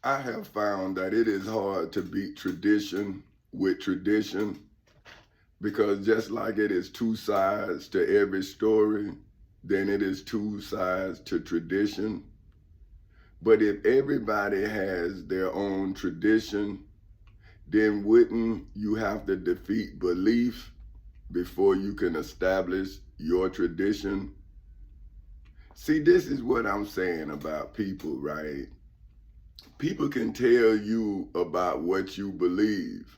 I have found that it is hard to beat tradition with tradition because just like it is two sides to every story, then it is two sides to tradition. But if everybody has their own tradition, then wouldn't you have to defeat belief before you can establish your tradition? See, this is what I'm saying about people, right? People can tell you about what you believe,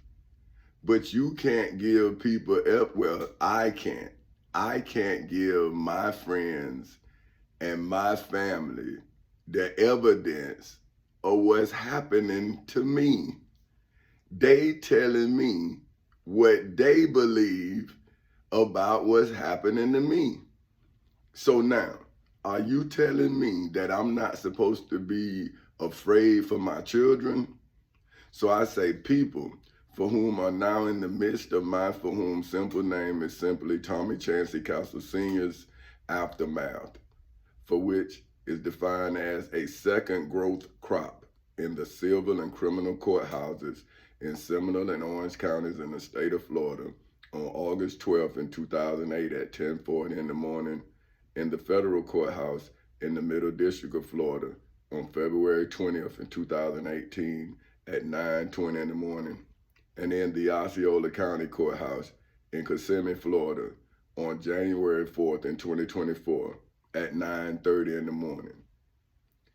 but you can't give people, well, I can't. I can't give my friends and my family the evidence of what's happening to me. They telling me what they believe about what's happening to me. So now, are you telling me that I'm not supposed to be afraid for my children? So I say, people for whom are now in the midst of my for whom simple name is simply Tommy Chancey Castle Sr.'s aftermath, for which is defined as a second growth crop in the civil and criminal courthouses in Seminole and Orange counties in the state of Florida on August 12th in 2008 at 10:40 in the morning, in the federal courthouse in the Middle District of Florida on February 20th in 2018 at 9:20 in the morning, and in the Osceola County Courthouse in Kissimmee, Florida on January 4th in 2024 at 9:30 in the morning.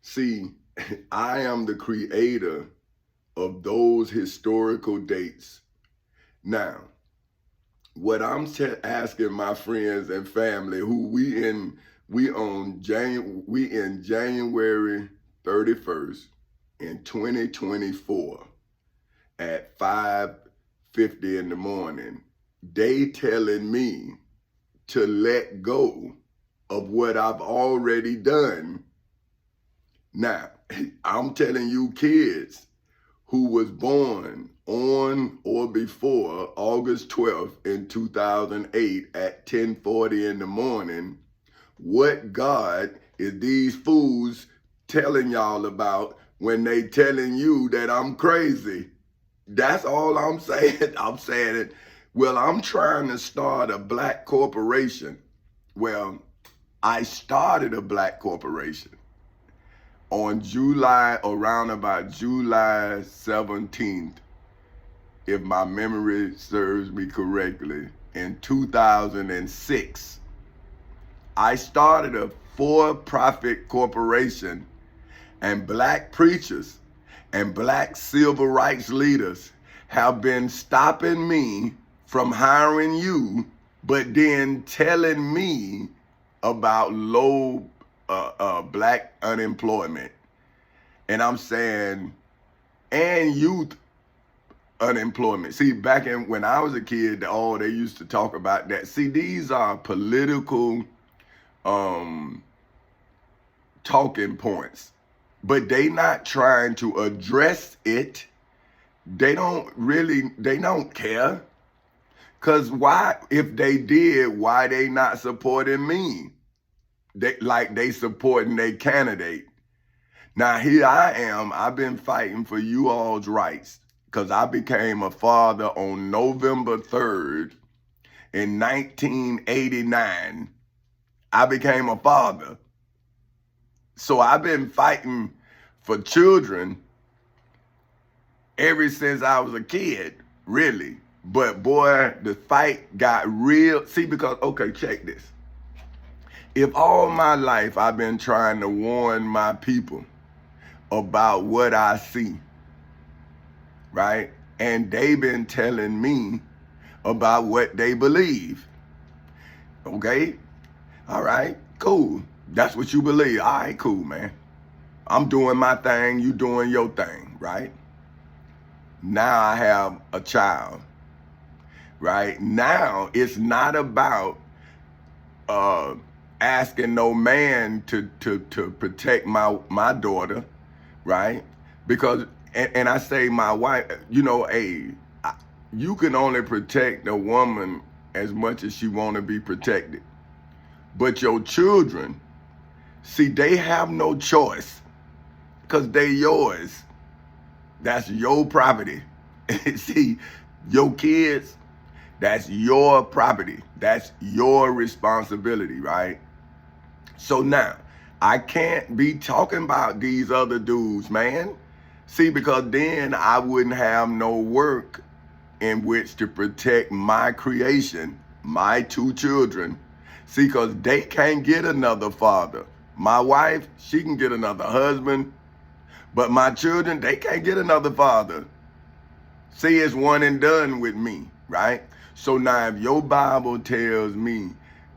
See, I am the creator of those historical dates. Now, what I'm asking my friends and family who we in January 31st in 2024 at 5:50 in the morning, they telling me to let go of what I've already done. Now, I'm telling you kids who was born on or before August 12th in 2008 at 10:40 in the morning, what God is these fools telling y'all about when they telling you that I'm crazy? That's all I'm saying. I'm saying it. Well, I'm trying to start a black corporation. Well, I started a black corporation on around about July 17th, if my memory serves me correctly, in 2006. I started a for-profit corporation, and black preachers and black civil rights leaders have been stopping me from hiring you, but then telling me about low black unemployment. And I'm saying, and youth unemployment. See, back in when I was a kid, they used to talk about that. See, these are political talking points, but they not trying to address it. They don't care. Cause why, if they did, why they not supporting me? They supporting their candidate. Now here I am, I've been fighting for you all's rights because I became a father on November 3rd in 1989. I became a father. So I've been fighting for children ever since I was a kid, really. But boy, the fight got real. See, because, okay, check this. If all my life I've been trying to warn my people about what I see, right? And they've been telling me about what they believe. Okay? All right, cool. That's what you believe. All right, cool, man. I'm doing my thing, you doing your thing, right? Now I have a child, right? Now it's not about asking no man to protect my daughter, right? Because and I say my wife, you can only protect a woman as much as she want to be protected. But your children, see, they have no choice because they yours. That's your property. See, your kids, that's your property. That's your responsibility, right? So now, I can't be talking about these other dudes, man. See, because then I wouldn't have no work in which to protect my creation, my two children. See, because they can't get another father. My wife, she can get another husband, but my children, they can't get another father. See, it's one and done with me, right? So now if your Bible tells me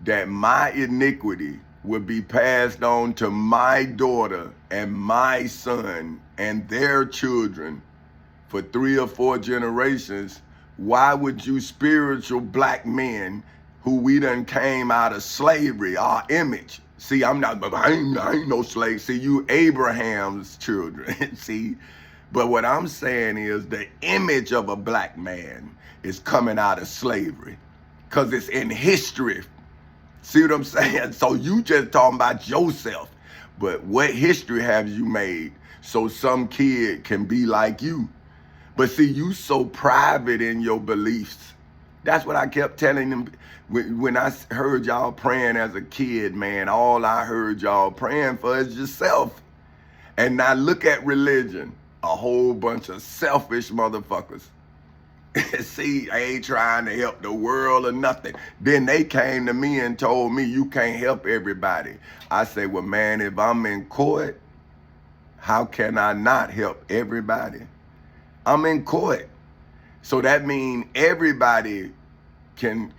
that my iniquity will be passed on to my daughter and my son and their children for 3 or 4 generations, why would you spiritual black men who we done came out of slavery, our image? See, I ain't no slave. See, you Abraham's children. See, but what I'm saying is the image of a black man is coming out of slavery because it's in history. See what I'm saying? So you just talking about yourself, but what history have you made so some kid can be like you? But see, you so private in your beliefs. That's what I kept telling them. When I heard y'all praying as a kid, man, all I heard y'all praying for is yourself. And now look at religion. A whole bunch of selfish motherfuckers. See, I ain't trying to help the world or nothing. Then they came to me and told me you can't help everybody. I say, well, man, if I'm in court, how can I not help everybody? I'm in court. So that means everybody can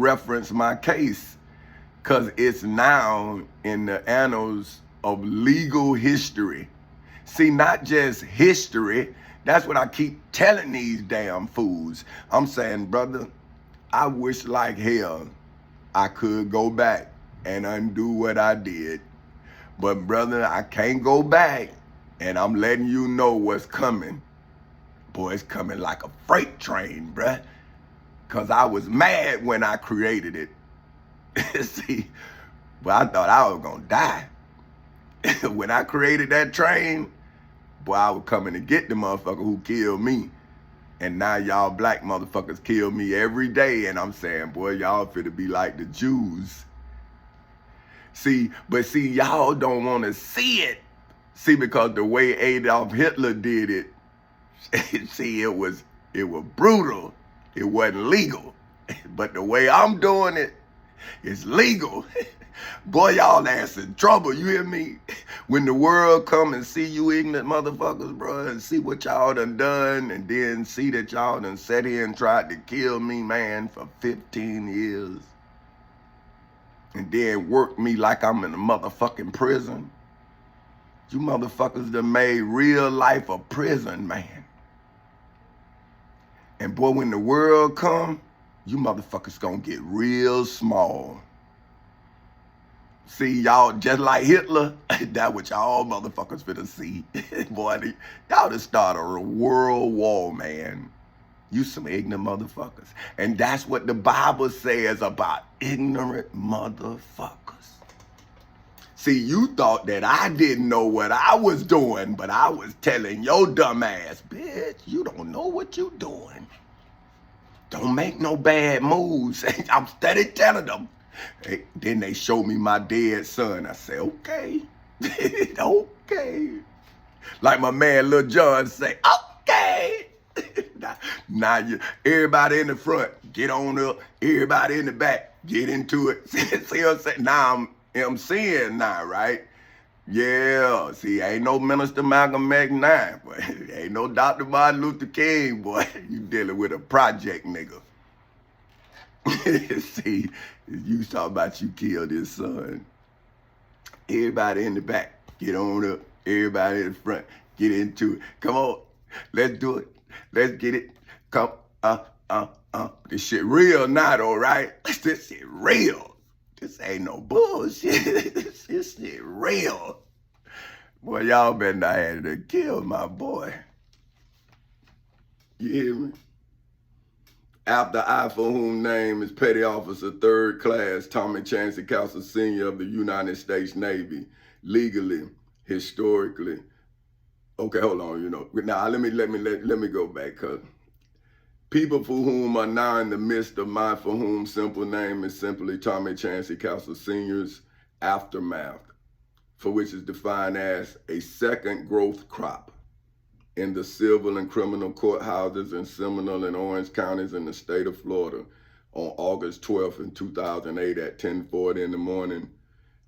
reference my case, because it's now in the annals of legal history. See, not just history. That's what I keep telling these damn fools. I'm saying, brother, I wish like hell I could go back and undo what I did. But brother, I can't go back, and I'm letting you know what's coming. Boy, it's coming like a freight train, bruh. Because I was mad when I created it. See, but I thought I was going to die. When I created that train, boy, I was coming to get the motherfucker who killed me. And now y'all black motherfuckers kill me every day. And I'm saying, boy, y'all finna be like the Jews. See, but see, y'all don't want to see it. See, because the way Adolf Hitler did it, see, it was brutal. It wasn't legal. But the way I'm doing it, it's legal. Boy, y'all ass in trouble, you hear me? When the world come and see you ignorant motherfuckers, bro, and see what y'all done, and then see that y'all done sat here and tried to kill me, man, for 15 years. And then work me like I'm in a motherfucking prison. You motherfuckers done made real life a prison, man. And boy, when the world come, you motherfuckers gonna get real small. See, y'all, just like Hitler, that what y'all motherfuckers finna see. Boy, y'all done started a world war, man. You some ignorant motherfuckers. And that's what the Bible says about ignorant motherfuckers. See, you thought that I didn't know what I was doing, but I was telling your dumb ass, bitch, you don't know what you doing. Don't make no bad moves. I'm steady telling them. Hey, then they show me my dead son. I say, okay, okay. Like my man Lil Jon say, okay. Now everybody in the front, get on up. Everybody in the back, get into it. See what I'm saying? Now I'm seeing now, right? Yeah, see, ain't no Minister Malcolm X, boy. Ain't no Dr. Martin Luther King, boy. You dealing with a project nigga. See, you talking about you killed his son. Everybody in the back, get on up. Everybody in the front, get into it. Come on, let's do it. Let's get it. Come, This shit real now, though, right? This shit real. This ain't no bullshit. This shit real. Boy, y'all better not have to kill my boy. You hear me? After I, for whom name is Petty Officer 3rd Class Tommy Chancey Castle Sr. of the United States Navy, legally, historically, Okay, hold on. Now let me go back, cause people for whom are now in the midst of my for whom simple name is simply Tommy Chancey Castle Sr.'s aftermath, for which is defined as a second growth crop in the civil and criminal courthouses in Seminole and Orange counties in the state of Florida on August 12th in 2008 at 10:40 in the morning,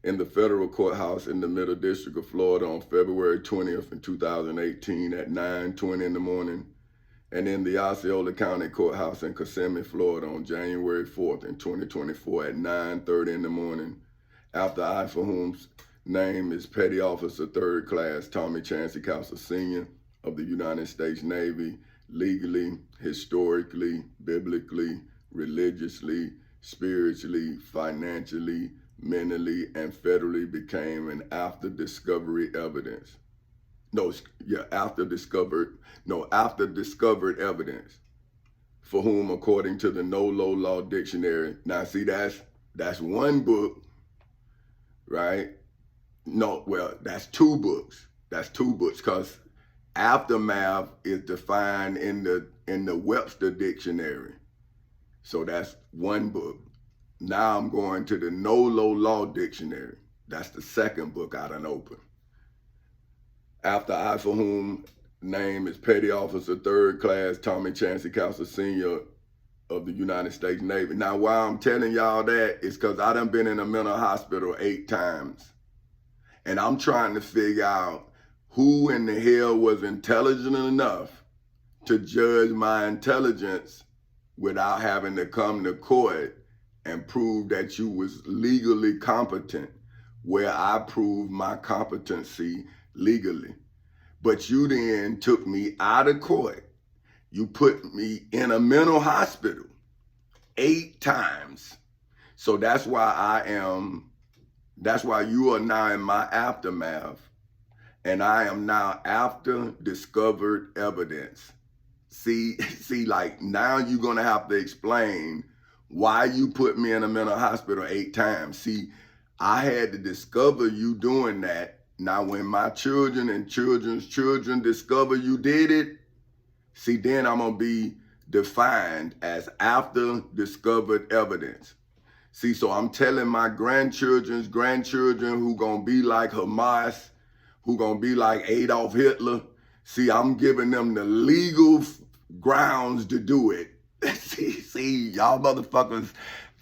in the federal courthouse in the Middle District of Florida on February 20th in 2018 at 9:20 in the morning, and in the Osceola County Courthouse in Kissimmee, Florida on January 4th in 2024 at 9:30 in the morning, after I for whom's name is Petty Officer 3rd Class Tommy Chancey Castle Sr. of the United States Navy, legally, historically, biblically, religiously, spiritually, financially, mentally, and federally became an after discovered evidence for whom, according to the No-Low Law Dictionary. Now, see, that's one book, right? No, well, that's two books. That's two books, because aftermath is defined in the Webster Dictionary. So that's one book. Now I'm going to the No-Low Law Dictionary. That's the second book I done opened. After I for whom name is Petty Officer 3rd Class Tommy Chancey Castle Sr. of the United States Navy. Now, why I'm telling y'all that is because I done been in a mental hospital 8 times. And I'm trying to figure out who in the hell was intelligent enough to judge my intelligence without having to come to court and prove that you was legally competent, where I proved my competency legally. But you then took me out of court. You put me in a mental hospital 8 times. So that's why you are now in my aftermath, and I am now after discovered evidence. See, like now you're gonna have to explain why you put me in a mental hospital 8 times. See, I had to discover you doing that. Now, when my children and children's children discover you did it, see, then I'm gonna be defined as after discovered evidence. See, so I'm telling my grandchildren's grandchildren who gonna be like Hamas, who gonna be like Adolf Hitler. See, I'm giving them the legal grounds to do it. see, y'all motherfuckers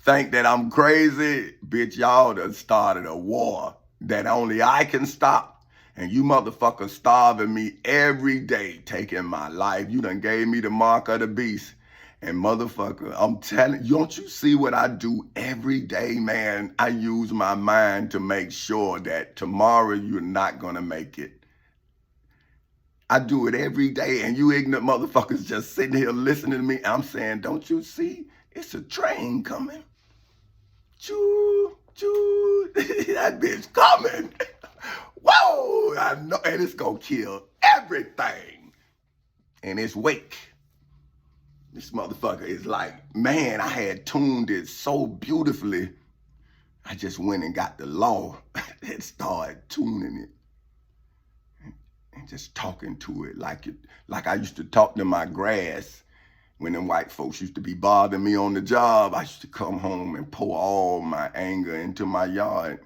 think that I'm crazy. Bitch, y'all done started a war that only I can stop. And you motherfuckers starving me every day, taking my life. You done gave me the mark of the beast. And motherfucker, I'm telling you, don't you see what I do every day, man? I use my mind to make sure that tomorrow you're not gonna make it. I do it every day, and you ignorant motherfuckers just sitting here listening to me. I'm saying, don't you see? It's a train coming. Choo, choo, that bitch coming. Whoa, I know, and it's gonna kill everything in its wake. This motherfucker is like, man, I had tuned it so beautifully. I just went and got the law and started tuning it and just talking to it like I used to talk to my grass when them white folks used to be bothering me on the job. I used to come home and pour all my anger into my yard.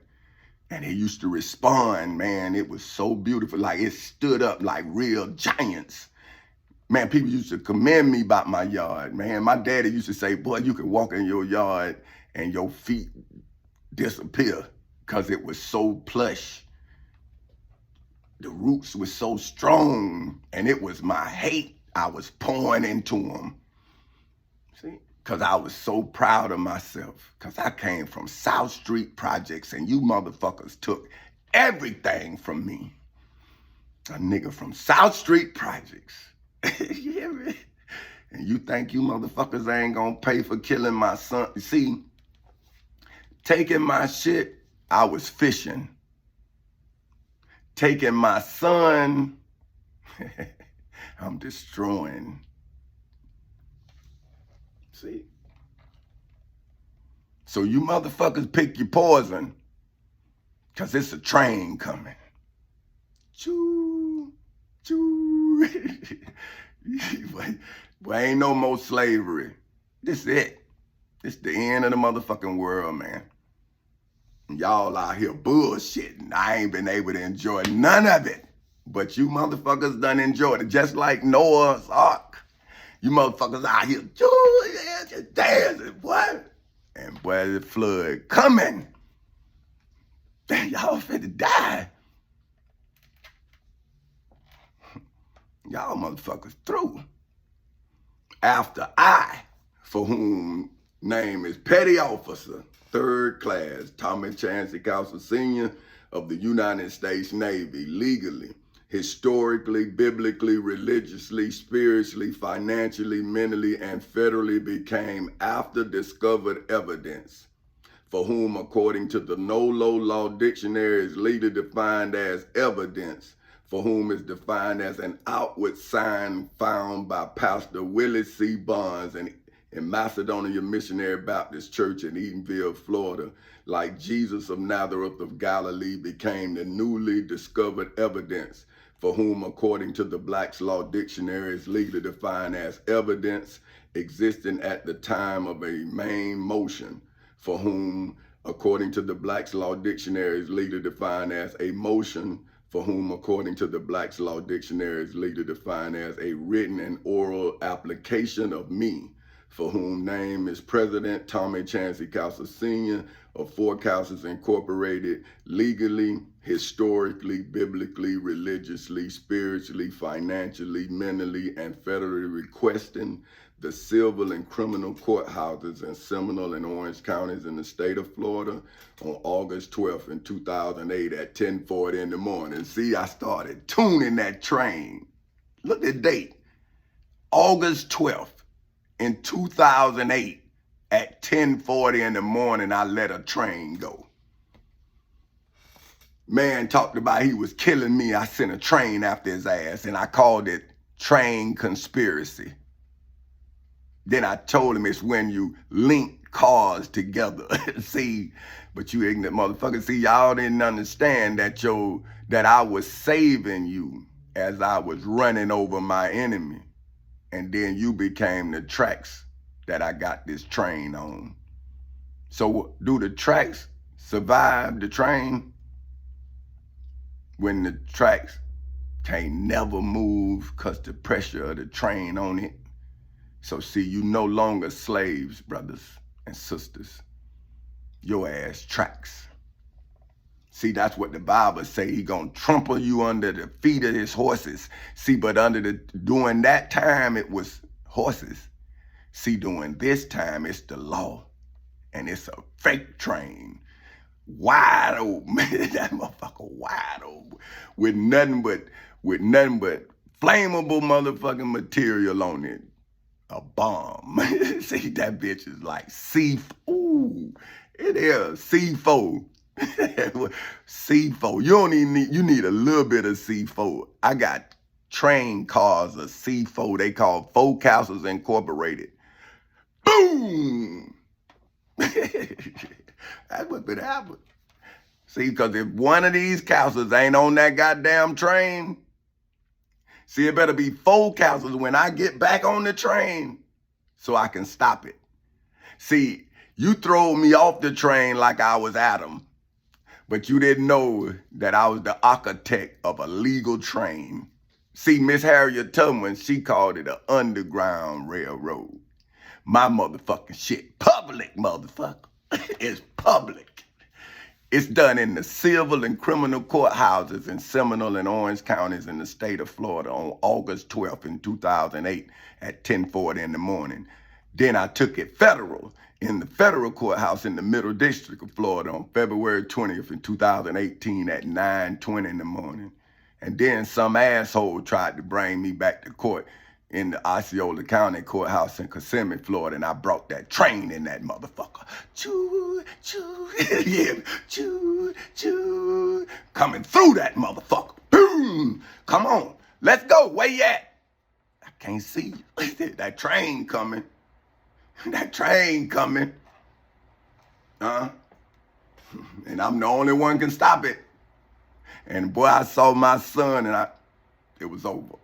And it used to respond, man. It was so beautiful. Like it stood up like real giants. Man, people used to commend me about my yard, man. My daddy used to say, boy, you can walk in your yard and your feet disappear because it was so plush. The roots were so strong, and it was my hate I was pouring into them. See? Because I was so proud of myself, because I came from South Street Projects, and you motherfuckers took everything from me. A nigga from South Street Projects. You hear me? And you think you motherfuckers ain't gonna pay for killing my son? You see, taking my shit, I was fishing. Taking my son, I'm destroying. See? So you motherfuckers pick your poison, because it's a train coming. Choo, choo. Boy, ain't no more slavery. This it. This the end of the motherfucking world, man. Y'all out here bullshitting. I ain't been able to enjoy none of it. But you motherfuckers done enjoyed it. Just like Noah's Ark. You motherfuckers out here just dancing, boy. And boy, the flood coming. Y'all finna die. Y'all motherfuckers through. After I, for whom name is Petty Officer, 3rd Class, Tommy Chancey Cowser Sr. of the United States Navy, legally, historically, biblically, religiously, spiritually, financially, mentally, and federally became after discovered evidence, for whom, according to the NOLO Law Dictionary, is legally defined as evidence, for whom is defined as an outward sign found by Pastor Willie C. Barnes in Macedonia Missionary Baptist Church in Eatonville, Florida, like Jesus of Nazareth of Galilee became the newly discovered evidence, for whom, according to the Black's Law Dictionary, is legally defined as evidence existing at the time of a main motion, for whom, according to the Black's Law Dictionary, is legally defined as a motion, for whom, according to the Black's Law Dictionary, is legally defined as a written and oral application of me, for whom name is President Tommy Chancey Cowser Sr. of Four Cowsers Incorporated, legally, historically, biblically, religiously, spiritually, financially, mentally, and federally requesting the civil and criminal courthouses in Seminole and Orange counties in the state of Florida on August 12th in 2008 at 10:40 in the morning. See, I started tuning that train. Look at the date. August 12th in 2008 at 10:40 in the morning, I let a train go. Man talked about he was killing me. I sent a train after his ass, and I called it train conspiracy. Then I told him it's when you link cars together. See, but you ignorant motherfucker. See, y'all didn't understand that that I was saving you as I was running over my enemy. And then you became the tracks that I got this train on. So do the tracks survive the train? When the tracks can't never move because the pressure of the train on it. So see, you no longer slaves, brothers and sisters. Your ass tracks. See, that's what the Bible say. He gonna trample you under the feet of his horses. See, but during that time, it was horses. See, during this time, it's the law. And it's a fake train. Wide open. That motherfucker wide open. With nothing but flammable motherfucking material on it. A bomb. See, that bitch is like C4. It is C4. C4. You don't even need, you need a little bit of C4. I got train cars of C4. They call Four Cowsers Incorporated. Boom! That's what could happen. See, because if one of these Cowsers ain't on that goddamn train, see, it better be Four Cowsers when I get back on the train so I can stop it. See, you throw me off the train like I was Adam, but you didn't know that I was the architect of a legal train. See, Miss Harriet Tubman, she called it an underground railroad. My motherfucking shit, public, motherfucker. It's public. It's done in the civil and criminal courthouses in Seminole and Orange counties in the state of Florida on August 12th in 2008 at 10:40 in the morning. Then I took it federal in the federal courthouse in the Middle District of Florida on February 20th in 2018 at 9:20 in the morning. And then some asshole tried to bring me back to court in the Osceola County Courthouse in Kissimmee, Florida, and I brought that train in that motherfucker. Choo, choo, yeah, choo, choo, coming through that motherfucker. Boom! Come on, let's go. Where you at? I can't see you. That train coming. That train coming. And I'm the only one can stop it. And boy, I saw my son and it was over.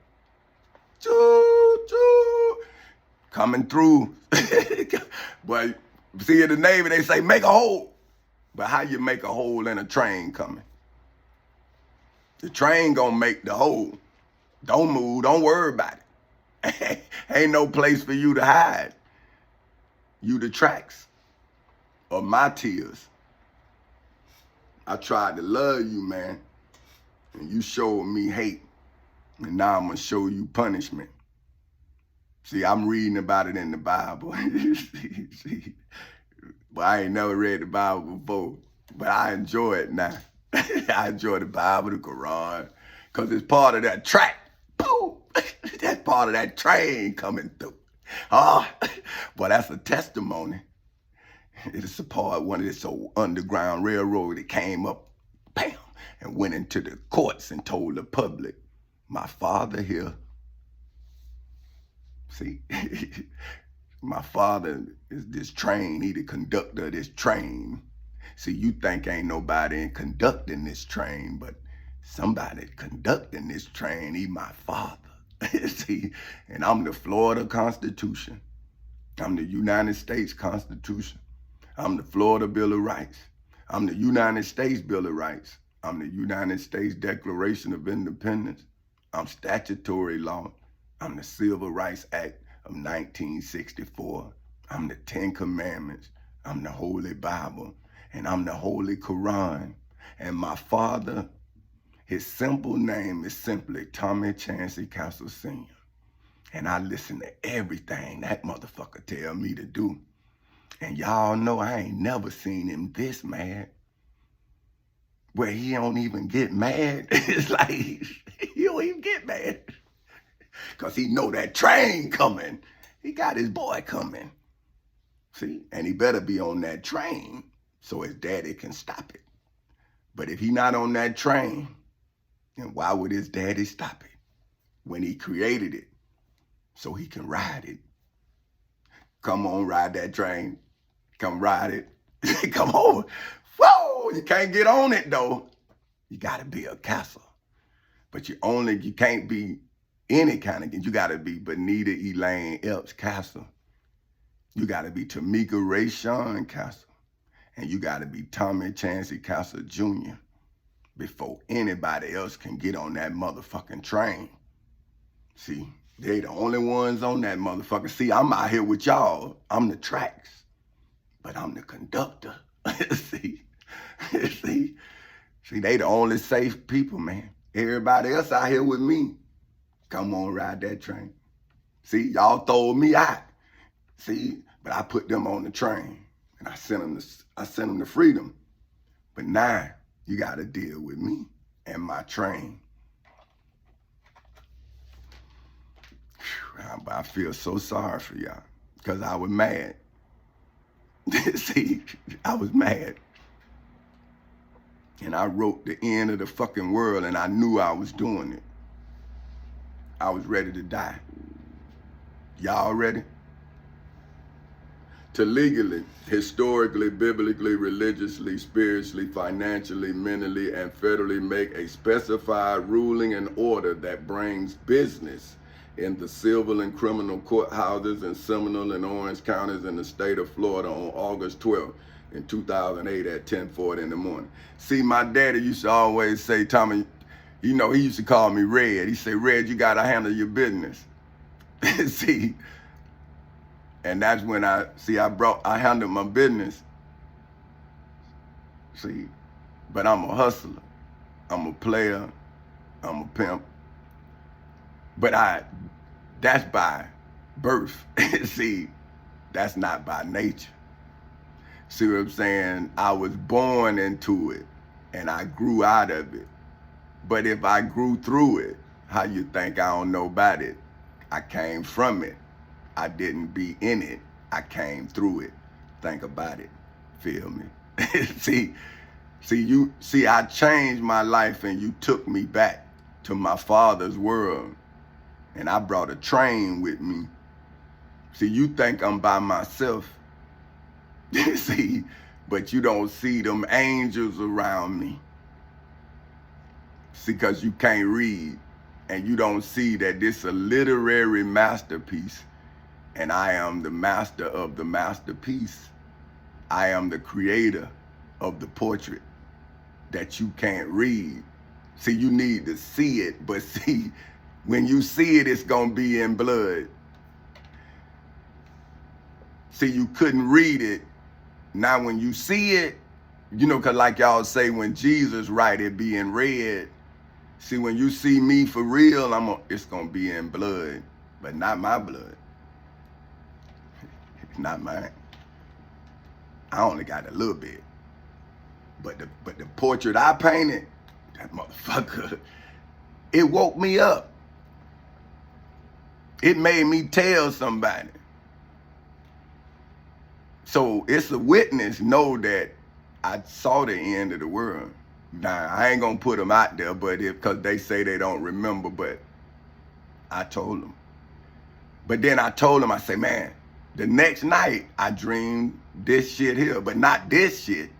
choo, choo, coming through. But see, in the Navy, they say make a hole. But how you make a hole in a train coming? The train gonna make the hole. Don't move, don't worry about it. Ain't no place for you to hide. You the tracks of my tears. I tried to love you, man, and you showed me hate. And now I'm gonna show you punishment. See, I'm reading about it in the Bible. See, but I ain't never read the Bible before. But I enjoy it now. I enjoy the Bible, the Quran, because it's part of that track. Boom! That's part of that train coming through. Oh, but that's a testimony. It is a part of one of this old underground railroad that came up, bam, and went into the courts and told the public, my father here. See, my father is this train. He the conductor of this train. See, you think ain't nobody conducting this train, but somebody conducting this train. He my father. See, and I'm the Florida Constitution. I'm the United States Constitution. I'm the Florida Bill of Rights. I'm the United States Bill of Rights. I'm the United States Declaration of Independence. I'm statutory law. I'm the Civil Rights Act of 1964. I'm the Ten Commandments. I'm the Holy Bible. And I'm the Holy Quran. And my father, his simple name is simply Tommy Chancey Castle Sr. And I listen to everything that motherfucker tell me to do. And y'all know I ain't never seen him this mad. Where he don't even get mad. It's like, he don't even get mad. Because he know that train coming. He got his boy coming. See? And he better be on that train so his daddy can stop it. But if he not on that train, then why would his daddy stop it when he created it so he can ride it? Come on, ride that train. Come ride it. Come on. Whoa, you can't get on it though. You gotta be a castle. But you can't be any kind of, you gotta be Benita Elaine Epps Castle. You gotta be Tamika Rayshawn Castle. And you gotta be Tommy Chancey Castle Jr. before anybody else can get on that motherfucking train. See, they the only ones on that motherfucker. See, I'm out here with y'all. I'm the tracks, but I'm the conductor. See, they the only safe people, man. Everybody else out here with me. Come on, ride that train. See, y'all throw me out. See, but I put them on the train and I sent them to freedom. But now you got to deal with me and my train. I feel so sorry for y'all because I was mad. See, I was mad. And I wrote the end of the fucking world and I knew I was doing it. I was ready to die. Y'all ready? To legally, historically, biblically, religiously, spiritually, financially, mentally, and federally make a specified ruling and order that brings business in the civil and criminal courthouses in Seminole and Orange counties in the state of Florida on August 12th in 2008 at 10:40 in the morning. See, my daddy used to always say, Tommy, you know, he used to call me Red. He said, Red, you gotta handle your business. See, and that's when I handled my business. See, but I'm a hustler. I'm a player. I'm a pimp. But that's by birth. See, that's not by nature. See what I'm saying? I was born into it and I grew out of it. But if I grew through it, how you think I don't know about it? I came from it. I didn't be in it. I came through it. Think about it. Feel me? See, I changed my life and you took me back to my father's world. And I brought a train with me. See, you think I'm by myself. See, but you don't see them angels around me. See, because you can't read. and you don't see that this is a literary masterpiece, and I am the master of the masterpiece. I am the creator of the portrait that you can't read. See, you need to see it, but see, when you see it, it's gonna be in blood. See, you couldn't read it. Now when you see it, you know, cause like y'all say, when Jesus write it be in red. See, when you see me for real, it's gonna be in blood, but not my blood. Not mine. I only got a little bit. But the portrait I painted, that motherfucker, it woke me up. It made me tell somebody. So it's a witness, know that I saw the end of the world. Now, I ain't gonna put them out there, but because they say they don't remember, but I told them. But then I told them, I said, man, the next night I dreamed this shit here, but not this shit.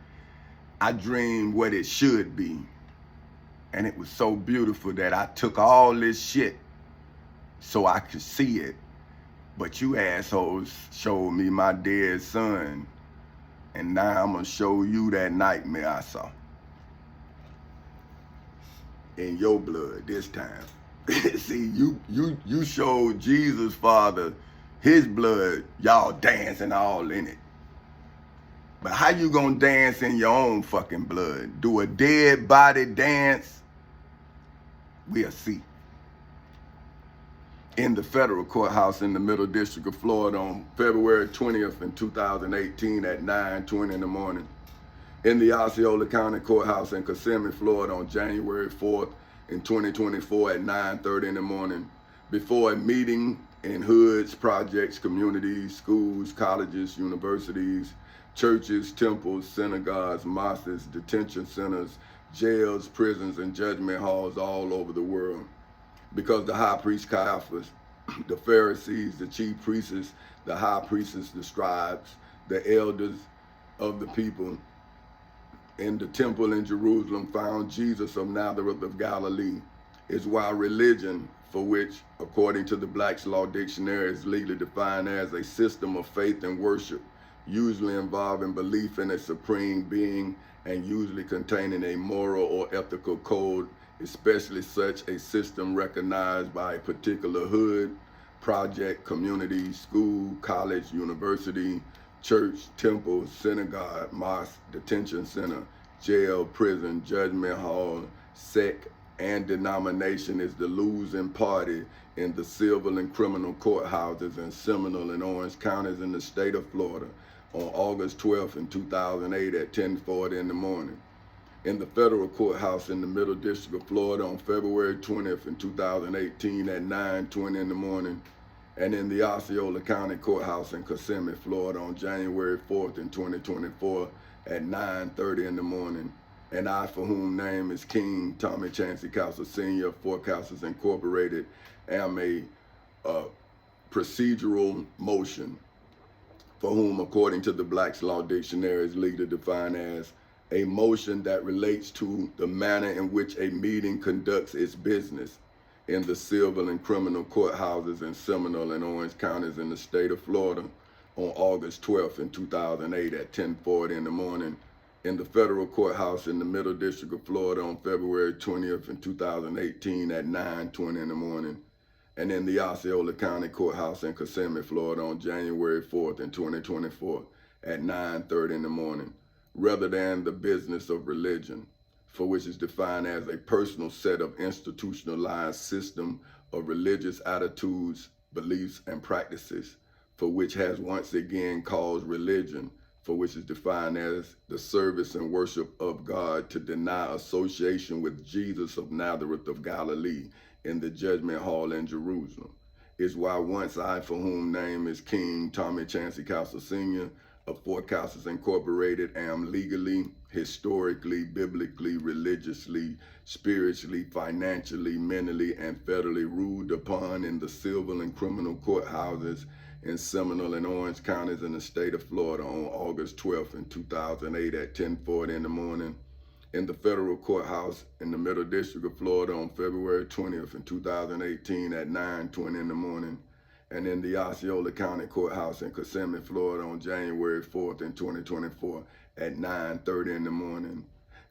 I dreamed what it should be. And it was so beautiful that I took all this shit so I could see it. But you assholes showed me my dead son. And now I'm gonna show you that nightmare I saw. In your blood this time. See, you showed Jesus' father his blood, y'all dancing all in it. But how you gonna dance in your own fucking blood? Do a dead body dance? We'll see. In the federal courthouse in the Middle District of Florida on February 20th in 2018 at 9:20 in the morning. In the Osceola County Courthouse in Kissimmee, Florida on January 4th in 2024 at 9:30 in the morning. Before a meeting in hoods, projects, communities, schools, colleges, universities, churches, temples, synagogues, mosques, detention centers, jails, prisons, and judgment halls all over the world. Because the high priest Caiaphas, the Pharisees, the chief priests, the high priests, the scribes, the elders of the people in the temple in Jerusalem found Jesus of Nazareth of Galilee, is why religion, for which, according to the Black's Law Dictionary, is legally defined as a system of faith and worship, usually involving belief in a supreme being and usually containing a moral or ethical code, especially such a system recognized by a particular hood, project, community, school, college, university, church, temple, synagogue, mosque, detention center, jail, prison, judgment hall, sect, and denomination is the losing party in the civil and criminal courthouses in Seminole and Orange counties in the state of Florida on August 12th in 2008 at 10:40 in the morning. In the federal courthouse in the Middle District of Florida on February 20th in 2018 at 9:20 in the morning. And in the Osceola County Courthouse in Kissimmee, Florida on January 4th in 2024 at 9:30 in the morning. And I, for whom name is King Tommy Chancey Castle Sr. of Forecasters Incorporated, am a procedural motion for whom, according to the Black's Law Dictionary, is legally defined as a motion that relates to the manner in which a meeting conducts its business in the civil and criminal courthouses in Seminole and Orange counties in the state of Florida on August 12th in 2008 at 10:40 in the morning. In the federal courthouse in the Middle District of Florida on February 20th in 2018 at 9:20 in the morning. And in the Osceola County Courthouse in Kissimmee, Florida on January 4th in 2024 at 9:30 in the morning. Rather than the business of religion, for which is defined as a personal set of institutionalized system of religious attitudes, beliefs, and practices, for which has once again caused religion, for which is defined as the service and worship of God, to deny association with Jesus of Nazareth of Galilee in the judgment hall in Jerusalem, is why once I, for whom name is King Tommy Chancey Castle Sr. of Forecasters Incorporated, am legally, historically, biblically, religiously, spiritually, financially, mentally, and federally ruled upon in the civil and criminal courthouses in Seminole and Orange counties in the state of Florida on August 12th in 2008 at 10:40 in the morning. in the federal courthouse in the Middle District of Florida on February 20th in 2018 at 9:20 in the morning, and in the Osceola County Courthouse in Kissimmee, Florida on January 4th in 2024 at 9:30 in the morning.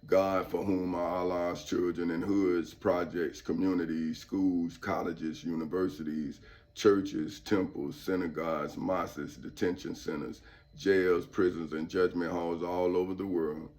God, for whom are Allah's children in hoods, projects, communities, schools, colleges, universities, churches, temples, synagogues, mosques, detention centers, jails, prisons, and judgment halls all over the world.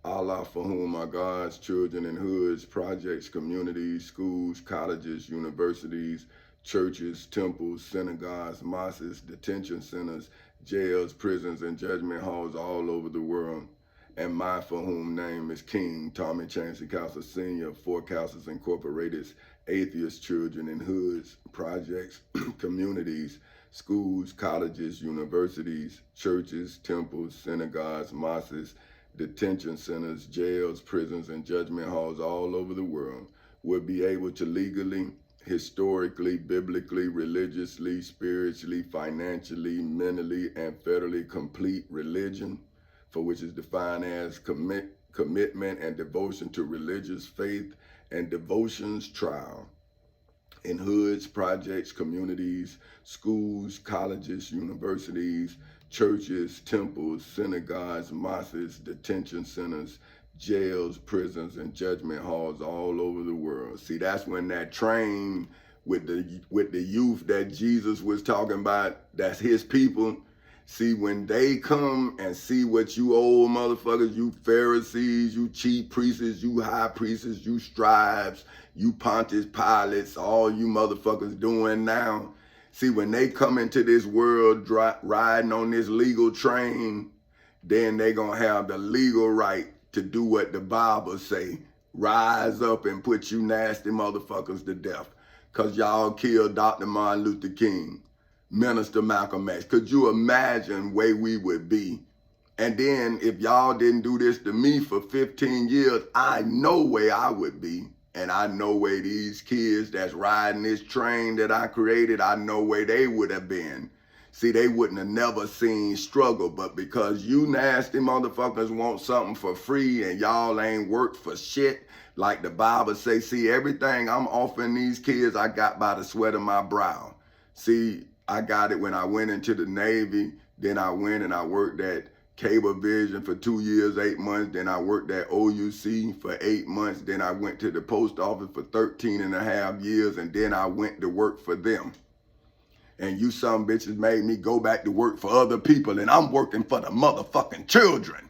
Allah, for whom are God's children in hoods, projects, communities, schools, colleges, universities, churches, temples, synagogues, mosques, detention centers, jails, prisons, and judgment halls all over the world. And my for whom name is King Tommy Chancey Castle Sr., Four Castles Incorporated's atheist children in hoods, projects, communities, schools, colleges, universities, churches, temples, synagogues, mosques, detention centers, jails, prisons, and judgment halls all over the world will be able to legally, historically, biblically, religiously, spiritually, financially, mentally, and federally complete religion, for which is defined as commitment and devotion to religious faith and devotions trial in hoods, projects, communities, schools, colleges, universities, churches, temples, synagogues, mosques, detention centers, jails, prisons, and judgment halls all over the world. See, that's when that train with the youth that Jesus was talking about, that's his people. See, when they come and see what you old motherfuckers, you Pharisees, you chief priests, you high priests, you scribes, you Pontius Pilates, all you motherfuckers doing now. See, when they come into this world riding on this legal train, then they gonna have the legal right to do what the Bible say. Rise up and put you nasty motherfuckers to death. Cause y'all killed Dr. Martin Luther King, Minister Malcolm X. Could you imagine where we would be? And then if y'all didn't do this to me for 15 years, I know where I would be. And I know where these kids that's riding this train that I created, I know where they would have been. See, they wouldn't have never seen struggle, but because you nasty motherfuckers want something for free and y'all ain't worked for shit, like the Bible say, see, everything I'm offering these kids, I got by the sweat of my brow. See, I got it when I went into the Navy, then I went and I worked at Cablevision for 2 years, 8 months. Then I worked at OUC for 8 months. Then I went to the post office for 13 and a half years. And then I went to work for them. And you some bitches made me go back to work for other people. And I'm working for the motherfucking children.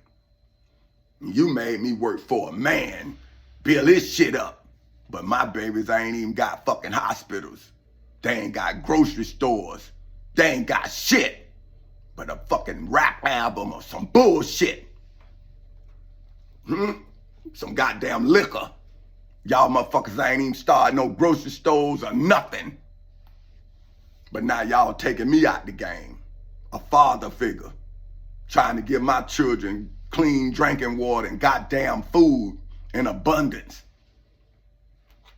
You made me work for a man, build his shit up. But my babies ain't even got fucking hospitals. They ain't got grocery stores. They ain't got shit but a fucking rap album or some bullshit. Some goddamn liquor. Y'all motherfuckers ain't even started no grocery stores or nothing. But now y'all taking me out the game. A father figure. Trying to give my children clean drinking water and goddamn food in abundance.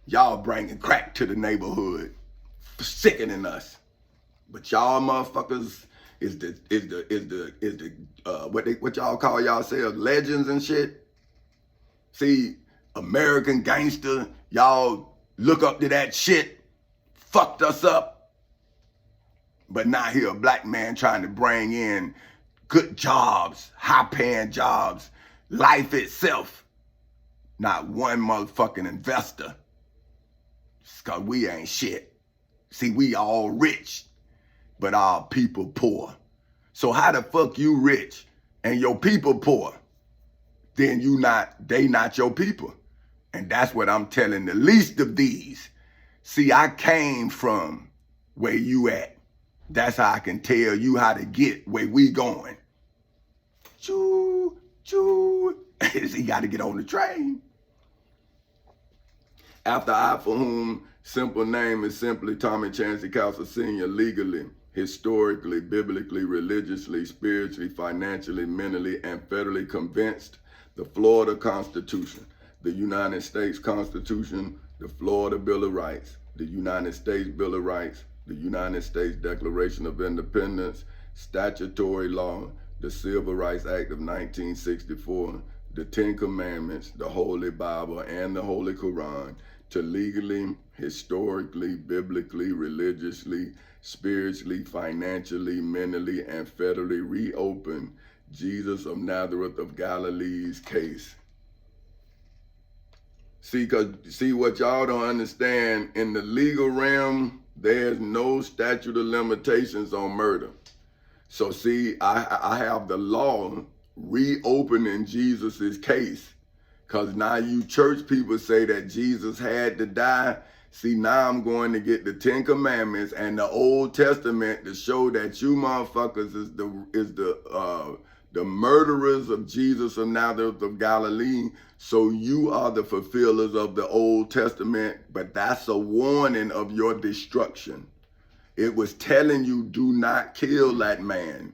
Y'all bringing crack to the neighborhood. Sickening us. But y'all motherfuckers what y'all call yourselves, legends and shit. See, American gangster, y'all look up to that shit, fucked us up. But now here a black man trying to bring in good jobs, high paying jobs, life itself. Not one motherfucking investor. It's cause we ain't shit. See, we all rich, but our people poor. So how the fuck you rich and your people poor? Then they not your people. And that's what I'm telling the least of these. See, I came from where you at. That's how I can tell you how to get where we going. Choo, choo. He got to get on the train. After I, for whom simple name is simply Tommy Chancey Castle Sr., legally, historically, biblically, religiously, spiritually, financially, mentally, and federally convinced, the Florida Constitution, the United States Constitution, the Florida Bill of Rights, the United States Bill of Rights, the United States Declaration of Independence, statutory law, the Civil Rights Act of 1964, the Ten Commandments, the Holy Bible, and the Holy Quran to legally, historically, biblically, religiously, spiritually, financially, mentally, and federally reopen Jesus of Nazareth of Galilee's case. See what y'all don't understand, in the legal realm, there's no statute of limitations on murder. So see, I have the law reopening Jesus's case, because now you church people say that Jesus had to die. See, now I'm going to get the Ten Commandments and the Old Testament to show that you motherfuckers is the murderers of Jesus of Nazareth of Galilee. So you are the fulfillers of the Old Testament, but that's a warning of your destruction. It was telling you, do not kill that man.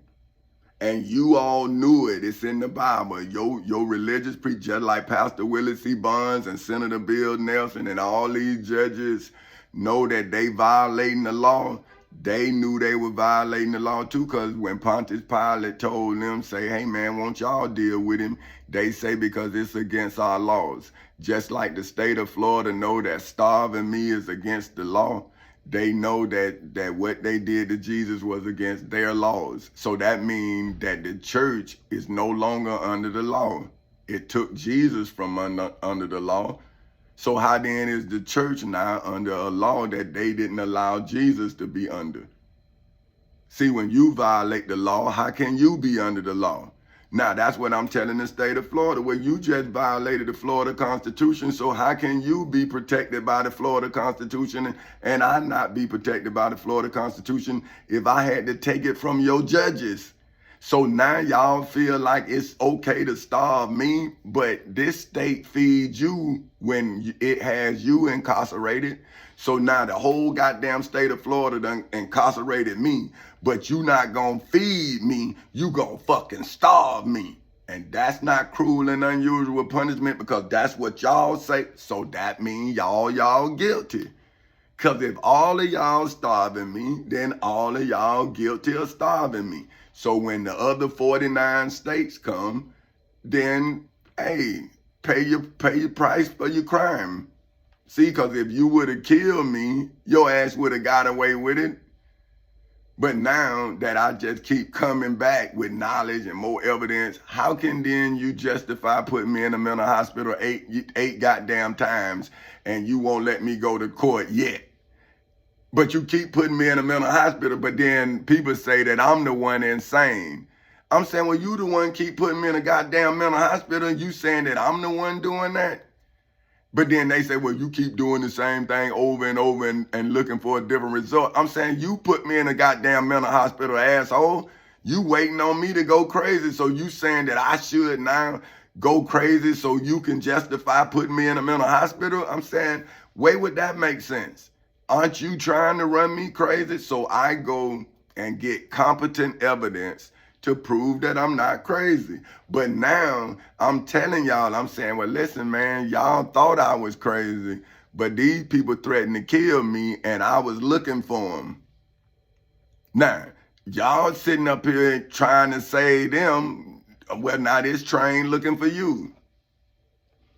And you all knew it. It's in the Bible. Your religious preacher, like Pastor Willie C. Bonds and Senator Bill Nelson and all these judges, know that they violating the law. They knew they were violating the law too, because when Pontius Pilate told them, say, hey man, won't y'all deal with him? They say because it's against our laws. Just like the state of Florida know that starving me is against the law, they know that what they did to Jesus was against their laws. So that means that the church is no longer under the law. It took Jesus from under the law. So how then is the church now under a law that they didn't allow Jesus to be under? See, when you violate the law, how can you be under the law? Now, that's what I'm telling the state of Florida, where you just violated the Florida Constitution. So how can you be protected by the Florida Constitution and I not be protected by the Florida Constitution if I had to take it from your judges? So now y'all feel like it's okay to starve me, but this state feeds you when it has you incarcerated. So now the whole goddamn state of Florida done incarcerated me, but you not gonna feed me, you gonna fucking starve me. And that's not cruel and unusual punishment, because that's what y'all say. So that means y'all guilty. Because if all of y'all starving me, then all of y'all guilty of starving me. So when the other 49 states come, then, hey, pay your price for your crime. See, because if you would have killed me, your ass would have got away with it. But now that I just keep coming back with knowledge and more evidence, how can then you justify putting me in a mental hospital eight goddamn times and you won't let me go to court yet? But you keep putting me in a mental hospital, but then people say that I'm the one insane. I'm saying, well, you the one keep putting me in a goddamn mental hospital, and you saying that I'm the one doing that? But then they say, well, you keep doing the same thing over and over and looking for a different result. I'm saying, you put me in a goddamn mental hospital, asshole. You waiting on me to go crazy, so you saying that I should now go crazy so you can justify putting me in a mental hospital? I'm saying, wait, would that make sense? Aren't you trying to run me crazy? So I go and get competent evidence to prove that I'm not crazy. But now I'm telling y'all, I'm saying, well, listen, man, y'all thought I was crazy, but these people threatened to kill me and I was looking for them. Now, y'all sitting up here trying to save them. Well, now this train looking for you.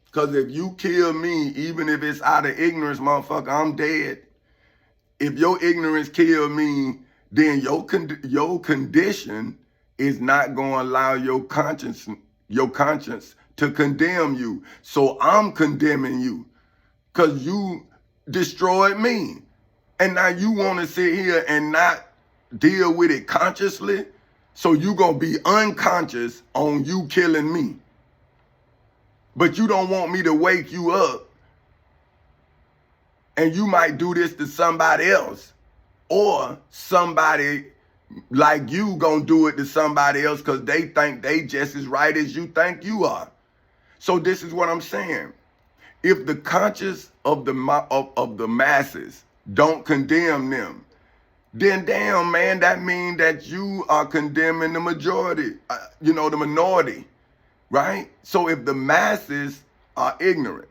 Because if you kill me, even if it's out of ignorance, motherfucker, I'm dead. If your ignorance kill me, then your condition is not going to allow your conscience to condemn you. So I'm condemning you because you destroyed me. And now you want to sit here and not deal with it consciously. So you going to be unconscious on you killing me. But you don't want me to wake you up. And you might do this to somebody else, or somebody like you gonna do it to somebody else because they think they just as right as you think you are. So this is what I'm saying. If the conscience of the masses don't condemn them, then damn, man, that means that you are condemning the majority, the minority, right? So if the masses are ignorant,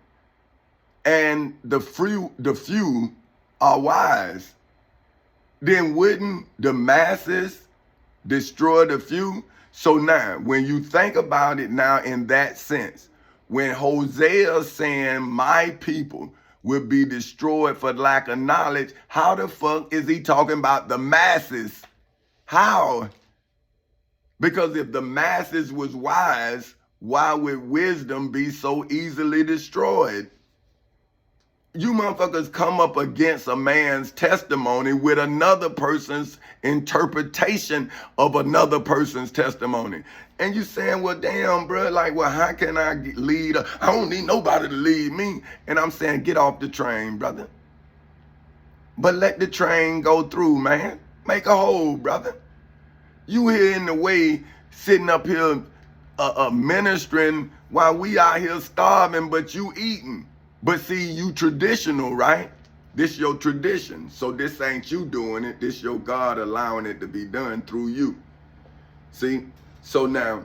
and the few are wise, then wouldn't the masses destroy the few? So now, when you think about it now in that sense, when Hosea is saying my people will be destroyed for lack of knowledge, how the fuck is he talking about the masses? How? Because if the masses was wise, why would wisdom be so easily destroyed? You motherfuckers come up against a man's testimony with another person's interpretation of another person's testimony. And you saying, well, damn, bro, like, well, how can I lead? I don't need nobody to lead me. And I'm saying, get off the train, brother. But let the train go through, man. Make a hole, brother. You here in the way, sitting up here ministering while we out here starving, but you eating. But see, you traditional, right? This your tradition. So this ain't you doing it. This your God allowing it to be done through you. See? So now,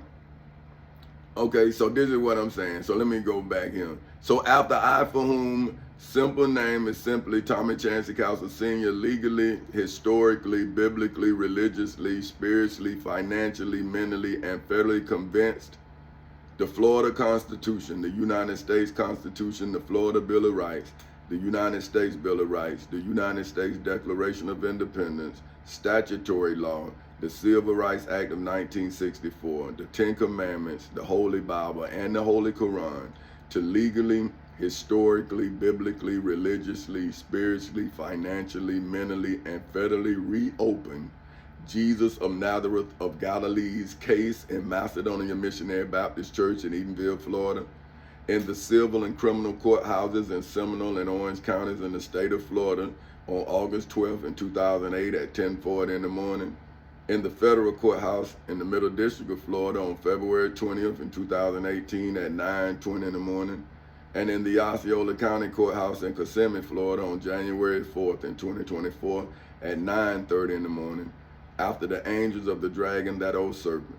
okay, so this is what I'm saying. So let me go back here. So after I for whom, simple name is simply Tommy Chancey Castle Sr., legally, historically, biblically, religiously, spiritually, financially, mentally, and federally convinced. The Florida Constitution, the United States Constitution, the Florida Bill of Rights, the United States Bill of Rights, the United States Declaration of Independence, statutory law, the Civil Rights Act of 1964, the Ten Commandments, the Holy Bible, and the Holy Quran, to legally, historically, biblically, religiously, spiritually, financially, mentally, and federally reopen Jesus of Nazareth of Galilee's case in Macedonia Missionary Baptist Church in Edenville, Florida, in the civil and criminal courthouses in Seminole and Orange counties in the state of Florida on August 12th in 2008 at 10:40 in the morning, in the federal courthouse in the Middle District of Florida on February 20th in 2018 at 9:20 in the morning, and in the Osceola County Courthouse in Kissimmee, Florida on January 4th in 2024 at 9:30 in the morning, after the angels of the dragon, that old serpent,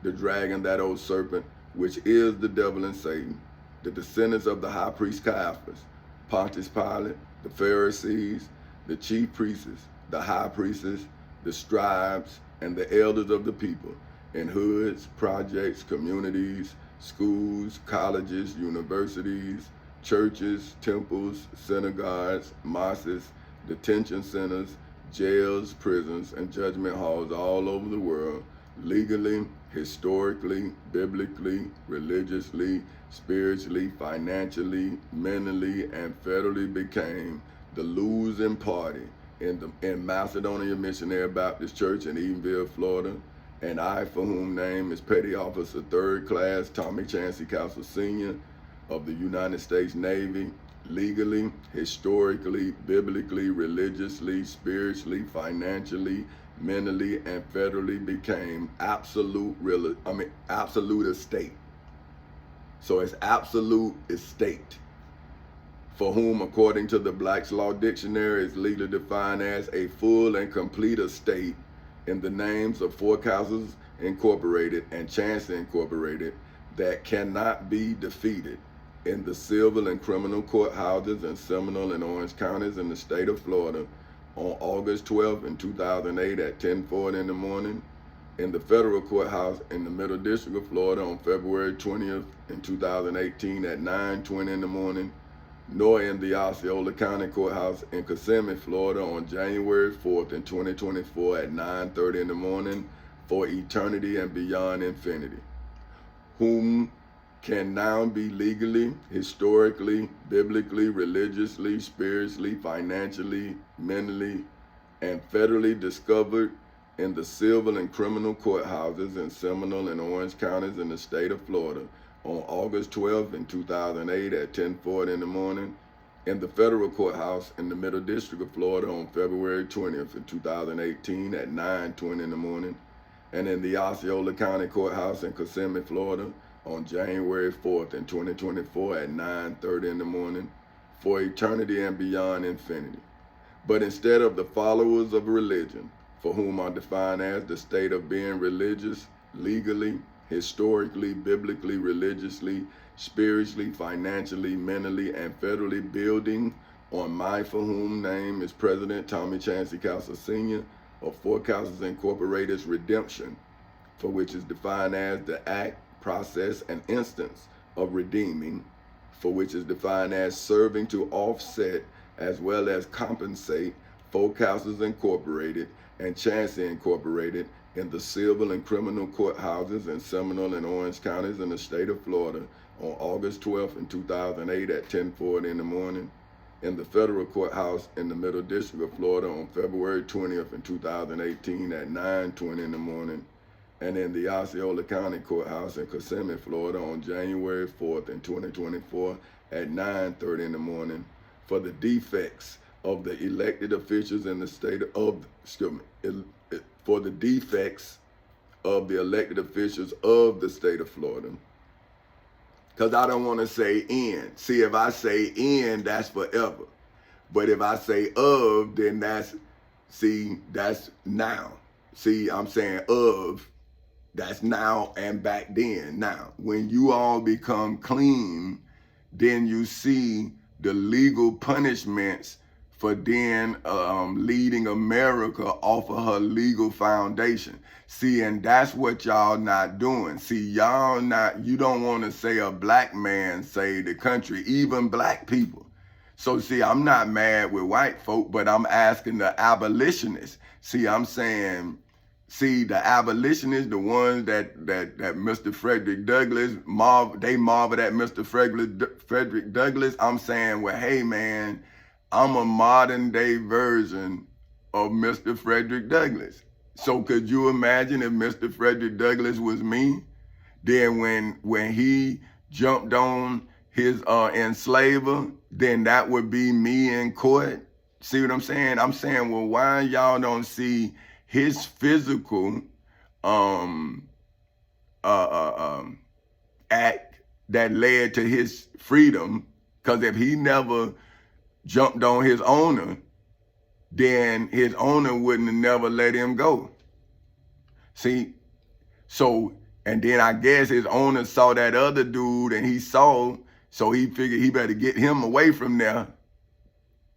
the dragon, that old serpent, which is the devil and Satan, the descendants of the high priest Caiaphas, Pontius Pilate, the Pharisees, the chief priests, the high priests, the scribes, and the elders of the people, in hoods, projects, communities, schools, colleges, universities, churches, temples, synagogues, mosques, detention centers, jails, prisons, and judgment halls all over the world, legally, historically, biblically, religiously, spiritually, financially, mentally, and federally became the losing party in Macedonia Missionary Baptist Church in Edenville, Florida, and I for whom name is Petty Officer 3rd Class Tommy Chancey Castle Sr. of the United States Navy, legally, historically, biblically, religiously, spiritually, financially, mentally, and federally became absolute estate. So it's absolute estate, for whom, according to the Black's Law Dictionary, is legally defined as a full and complete estate in the names of Forecastles Incorporated and Chancey Incorporated that cannot be defeated in the civil and criminal courthouses in Seminole and Orange counties in the state of Florida on August 12th in 2008 at 10:40 in the morning, in the federal courthouse in the Middle District of Florida on February 20th in 2018 at 9:20 in the morning, nor in the Osceola County Courthouse in Kissimmee, Florida on January 4th in 2024 at 9:30 in the morning, for eternity and beyond infinity, whom can now be legally, historically, biblically, religiously, spiritually, financially, mentally, and federally discovered in the civil and criminal courthouses in Seminole and Orange counties in the state of Florida on August 12th in 2008 at 10:40 in the morning, in the federal courthouse in the Middle District of Florida on February 20th in 2018 at 9:20 in the morning, and in the Osceola County Courthouse in Kissimmee, Florida on January 4th in 2024 at 9:30 in the morning, for eternity and beyond infinity. But instead of the followers of religion, for whom are defined as the state of being religious, legally, historically, biblically, religiously, spiritually, financially, mentally, and federally building on my for whom name is President Tommy Chancey Castle Sr. of Forecastles Incorporated's redemption for which is defined as the act, process, and instance of redeeming, for which is defined as serving to offset as well as compensate Four Castles Incorporated and Chancey Incorporated in the civil and criminal courthouses in Seminole and Orange counties in the state of Florida on August 12th in 2008 at 10:40 in the morning, in the federal courthouse in the Middle District of Florida on February 20th in 2018 at 9:20 in the morning, and in the Osceola County Courthouse in Kissimmee, Florida on January 4th in 2024 at 9:30 in the morning for the defects of the elected officials in the state of, for the defects of the elected officials of the state of Florida. Because I don't want to say in. See, if I say in, that's forever. But if I say of, then that's now. See, I'm saying of, that's now and back then. Now, when you all become clean, then you see the legal punishments for then leading America off of her legal foundation. See, and that's what y'all not doing. See, you don't want to say a black man saved the country, even black people. So see, I'm not mad with white folk, but I'm asking the abolitionists. See, I'm saying, see, the abolitionists, the ones that Mr. Frederick Douglass, they marvel at Mr. Frederick Douglass. I'm saying, well, hey man, I'm a modern day version of Mr. Frederick Douglass. So could you imagine if Mr. Frederick Douglass was me? Then when he jumped on his enslaver, then that would be me in court. See what I'm saying? I'm saying, well, why y'all don't see his physical act that led to his freedom? Because if he never jumped on his owner, then his owner wouldn't have never let him go. See, so, and then I guess his owner saw that other dude and so he figured he better get him away from there.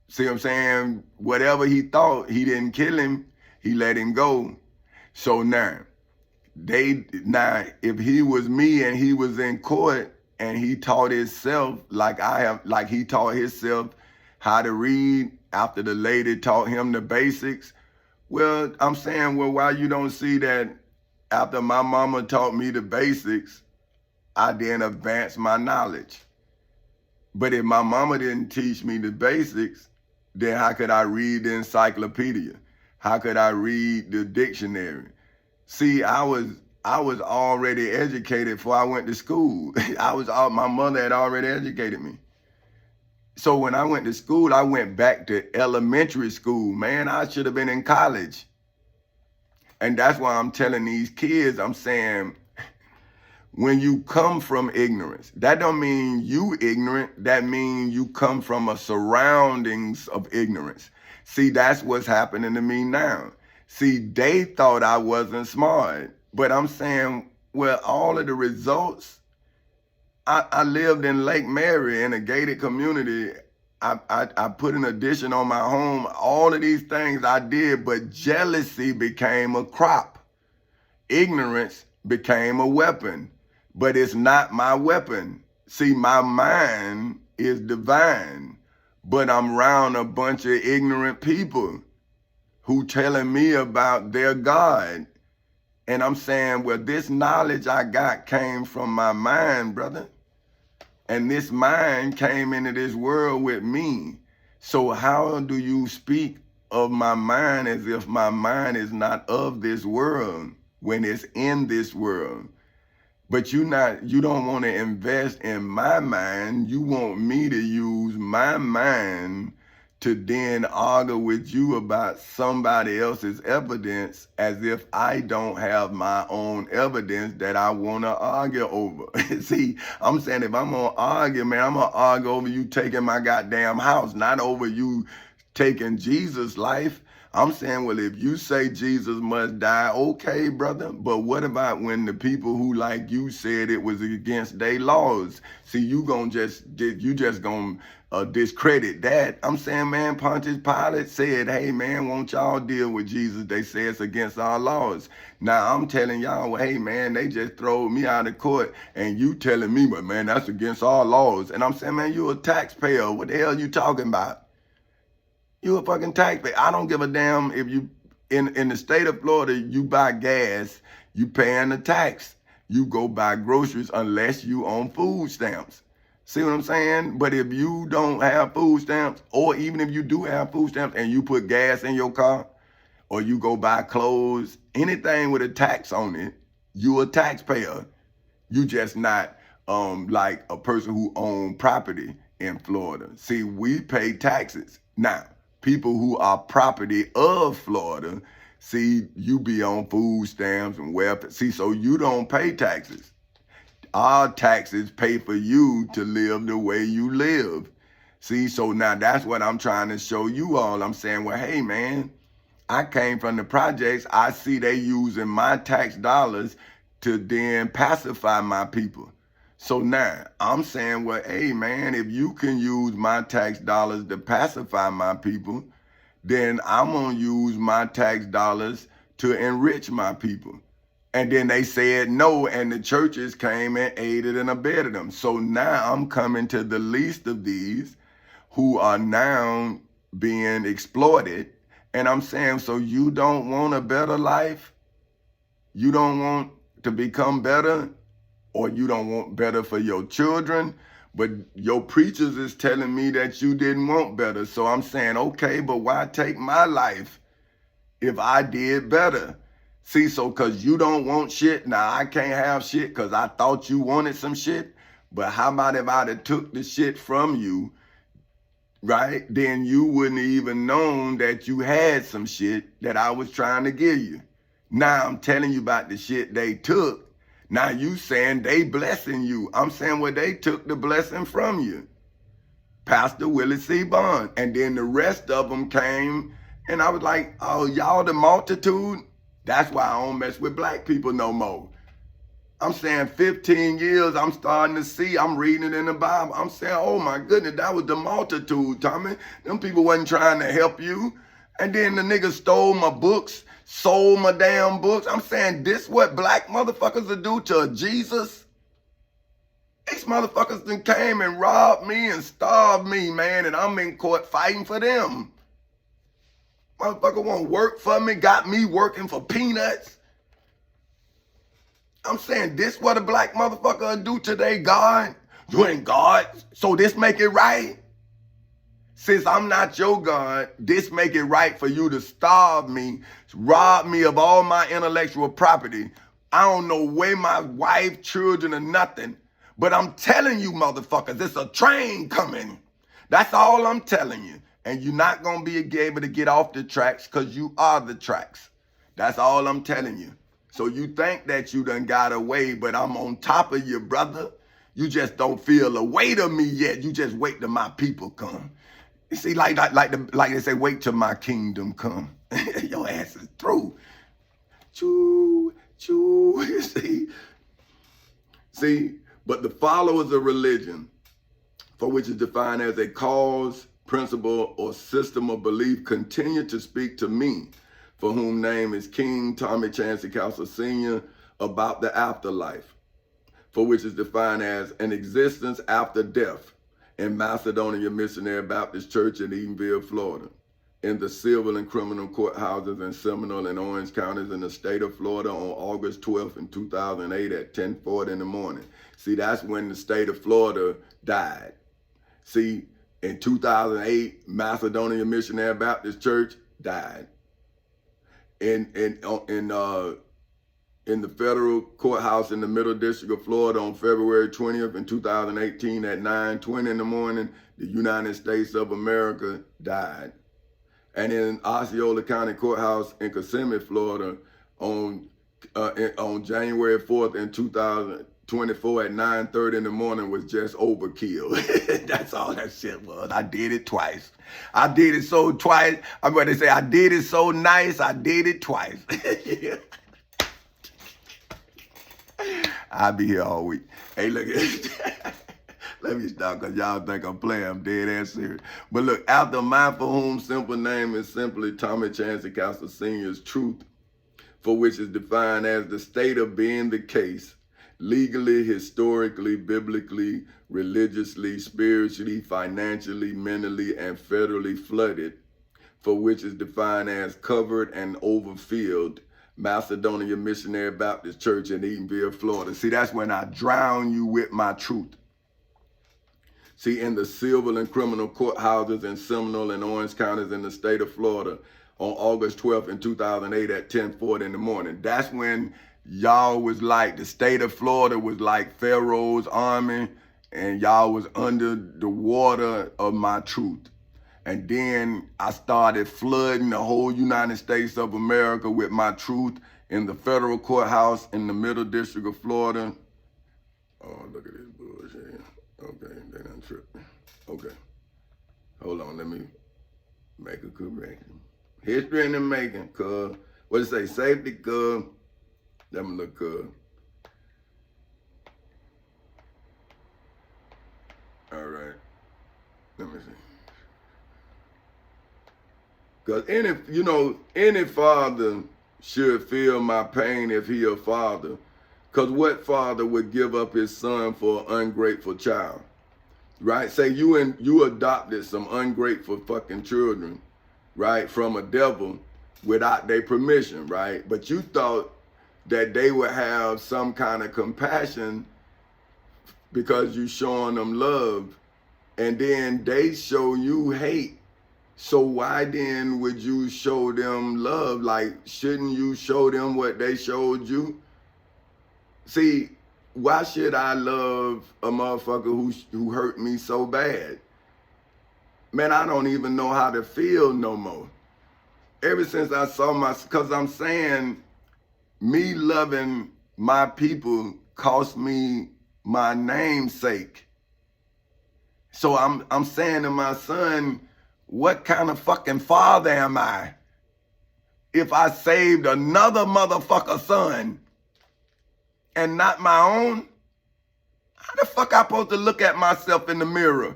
See what I'm saying? Whatever he thought, he didn't kill him, he let him go. So now, if he was me and he was in court and he taught himself like he taught himself how to read after the lady taught him the basics. Well, I'm saying, well, why you don't see that after my mama taught me the basics, I then advanced my knowledge. But if my mama didn't teach me the basics, then how could I read the encyclopedia? How could I read the dictionary? See, I was already educated before I went to school. My mother had already educated me. So when I went to school, I went back to elementary school. Man, I should have been in college. And that's why I'm telling these kids, I'm saying, when you come from ignorance, that don't mean you ignorant. That means you come from a surroundings of ignorance. See, that's what's happening to me now. See, they thought I wasn't smart, but I'm saying, well, all of the results, I lived in Lake Mary in a gated community. I put an addition on my home. All of these things I did, but jealousy became a crop. Ignorance became a weapon, but it's not my weapon. See, my mind is divine, but I'm around a bunch of ignorant people who telling me about their God. And I'm saying, well, this knowledge I got came from my mind, brother. And this mind came into this world with me. So how do you speak of my mind as if my mind is not of this world when it's in this world? But you don't want to invest in my mind. You want me to use my mind to then argue with you about somebody else's evidence as if I don't have my own evidence that I want to argue over. See, I'm saying if I'm going to argue, man, I'm going to argue over you taking my goddamn house, not over you taking Jesus' life. I'm saying, well, if you say Jesus must die, okay, brother. But what about when the people who, like you, said it was against their laws? See, you just gonna discredit that. I'm saying, man, Pontius Pilate said, hey, man, won't y'all deal with Jesus? They say it's against our laws. Now I'm telling y'all, well, hey, man, they just throw me out of court, and you telling me, but man, that's against our laws. And I'm saying, man, you a taxpayer. What the hell you talking about? You a fucking taxpayer. I don't give a damn if you in the state of Florida, you buy gas, you paying the tax. You go buy groceries unless you on food stamps. See what I'm saying? But if you don't have food stamps, or even if you do have food stamps and you put gas in your car, or you go buy clothes, anything with a tax on it, you a taxpayer. You just not like a person who own property in Florida. See, we pay taxes. Now, people who are property of Florida, see, you be on food stamps and welfare. See, so you don't pay taxes. Our taxes pay for you to live the way you live. See, so now that's what I'm trying to show you all. I'm saying, well, hey, man, I came from the projects. I see they using my tax dollars to then pacify my people. So now I'm saying, well, hey, man, if you can use my tax dollars to pacify my people, then I'm going to use my tax dollars to enrich my people. And then they said no, and the churches came and aided and abetted them. So now I'm coming to the least of these who are now being exploited. And I'm saying, so you don't want a better life? You don't want to become better? Or you don't want better for your children? But your preachers is telling me that you didn't want better. So I'm saying, okay, but why take my life if I did better? See, so because you don't want shit, now I can't have shit because I thought you wanted some shit. But how about if I'd have took the shit from you, right? Then you wouldn't even known that you had some shit that I was trying to give you. Now I'm telling you about the shit they took. Now you saying they blessing you. I'm saying, well, they took the blessing from you. Pastor Willie C. Bond. And then the rest of them came, and I was like, oh, y'all the multitude? That's why I don't mess with black people no more. I'm saying 15 years, I'm starting to see, I'm reading it in the Bible. I'm saying, oh my goodness, that was the multitude, Tommy. Them people wasn't trying to help you. And then the niggas stole my books, sold my damn books. I'm saying, this what black motherfuckers will do to Jesus? These motherfuckers done came and robbed me and starved me, man, and I'm in court fighting for them. Motherfucker won't work for me, got me working for peanuts. I'm saying, this what a black motherfucker will do today, God? You ain't God, so this make it right? Since I'm not your God, this make it right for you to starve me, rob me of all my intellectual property. I don't know where my wife, children, or nothing. But I'm telling you, motherfuckers, it's a train coming. That's all I'm telling you. And you're not going to be able to get off the tracks because you are the tracks. That's all I'm telling you. So you think that you done got away, but I'm on top of you, brother. You just don't feel the weight of me yet. You just wait till my people come. You see, like they say, wait till my kingdom come. Your ass is through. Choo, choo. See, but the followers of religion, for which is defined as a cause, principle, or system of belief, continue to speak to me, for whom name is King Tommy Chancey Castle Sr., about the afterlife, for which is defined as an existence after death, in Macedonia Missionary Baptist Church in Edenville, Florida, in the civil and criminal courthouses in Seminole and Orange counties in the state of Florida on August 12th in 2008 at 10:40 in the morning. See, that's when the state of Florida died. See, in 2008, Macedonia Missionary Baptist Church died. In the federal courthouse in the Middle District of Florida on February 20th in 2018 at 9:20 in the morning, the United States of America died. And in Osceola County Courthouse in Kissimmee, Florida on January 4th in 24 at 9:30 in the morning was just overkill. That's all that shit was. I did it twice. I did it so twice. I'm going to say I did it so nice. I did it twice. I'll be here all week. Hey, look at let me stop because y'all think I'm playing. I'm dead ass serious. But look, after mine for whom simple name is simply Tommy Chancey Castle Sr.'s truth, for which is defined as the state of being the case, legally, historically, biblically, religiously, spiritually, financially, mentally, and federally flooded, for which is defined as covered and overfilled, Macedonia Missionary Baptist Church in Eatonville, Florida. See, that's when I drown you with my truth. See, in the civil and criminal courthouses in Seminole and Orange counties in the state of Florida on August 12th in 2008 at 10:40 in the morning. That's when y'all was like, the state of Florida was like Pharaoh's army, and y'all was under the water of my truth. And then I started flooding the whole United States of America with my truth in the federal courthouse in the Middle District of Florida. Oh, look at this bullshit. Okay, they done tripped. Okay. Hold on, let me make a correction. History in the making, cuz. What it say? Safety, cuz. Let me look, cuz. All right. Let me see. Because any father should feel my pain if he a father. Because what father would give up his son for an ungrateful child? Right? Say you adopted some ungrateful fucking children, right, from a devil without their permission, right? But you thought that they would have some kind of compassion because you showing them love, and then they show you hate. So why then would you show them love? Like, shouldn't you show them what they showed you? See, why should I love a motherfucker who hurt me so bad? Man, I don't even know how to feel no more. Ever since I saw because I'm saying me loving my people cost me my namesake. So I'm saying to my son, what kind of fucking father am I if I saved another motherfucker son and not my own? How the fuck I supposed to look at myself in the mirror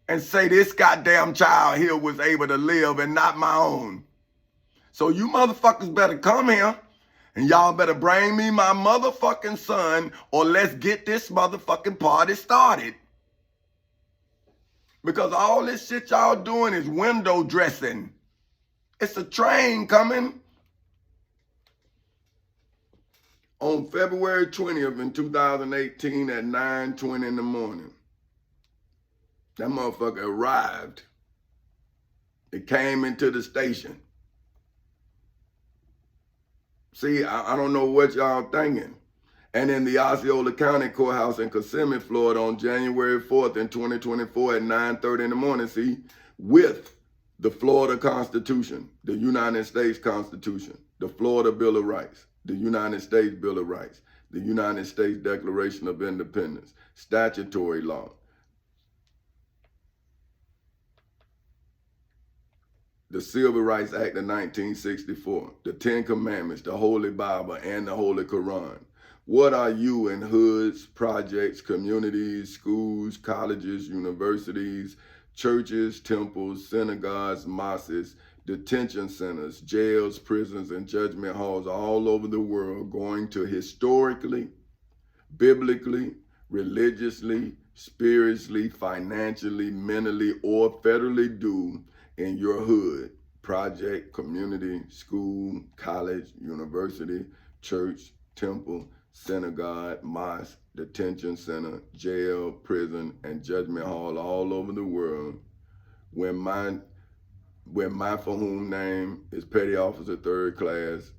and say this goddamn child here was able to live and not my own? So you motherfuckers better come here and y'all better bring me my motherfucking son, or let's get this motherfucking party started. Because all this shit y'all doing is window dressing. It's a train coming. On February 20th in 2018 at 9:20 in the morning, that motherfucker arrived. It came into the station. See, I don't know what y'all thinking. And in the Osceola County Courthouse in Kissimmee, Florida on January 4th in 2024 at 9:30 in the morning, see, with the Florida Constitution, the United States Constitution, the Florida Bill of Rights, the United States Bill of Rights, the United States Declaration of Independence, statutory law, the Civil Rights Act of 1964, the Ten Commandments, the Holy Bible, and the Holy Quran. What are you in hoods, projects, communities, schools, colleges, universities, churches, temples, synagogues, mosques, detention centers, jails, prisons, and judgment halls all over the world going to historically, biblically, religiously, spiritually, financially, mentally, or federally do in your hood, project, community, school, college, university, church, temple, synagogue, mosque, detention center, jail, prison, and judgment hall all over the world, when my for whom name is Petty Officer 3rd Class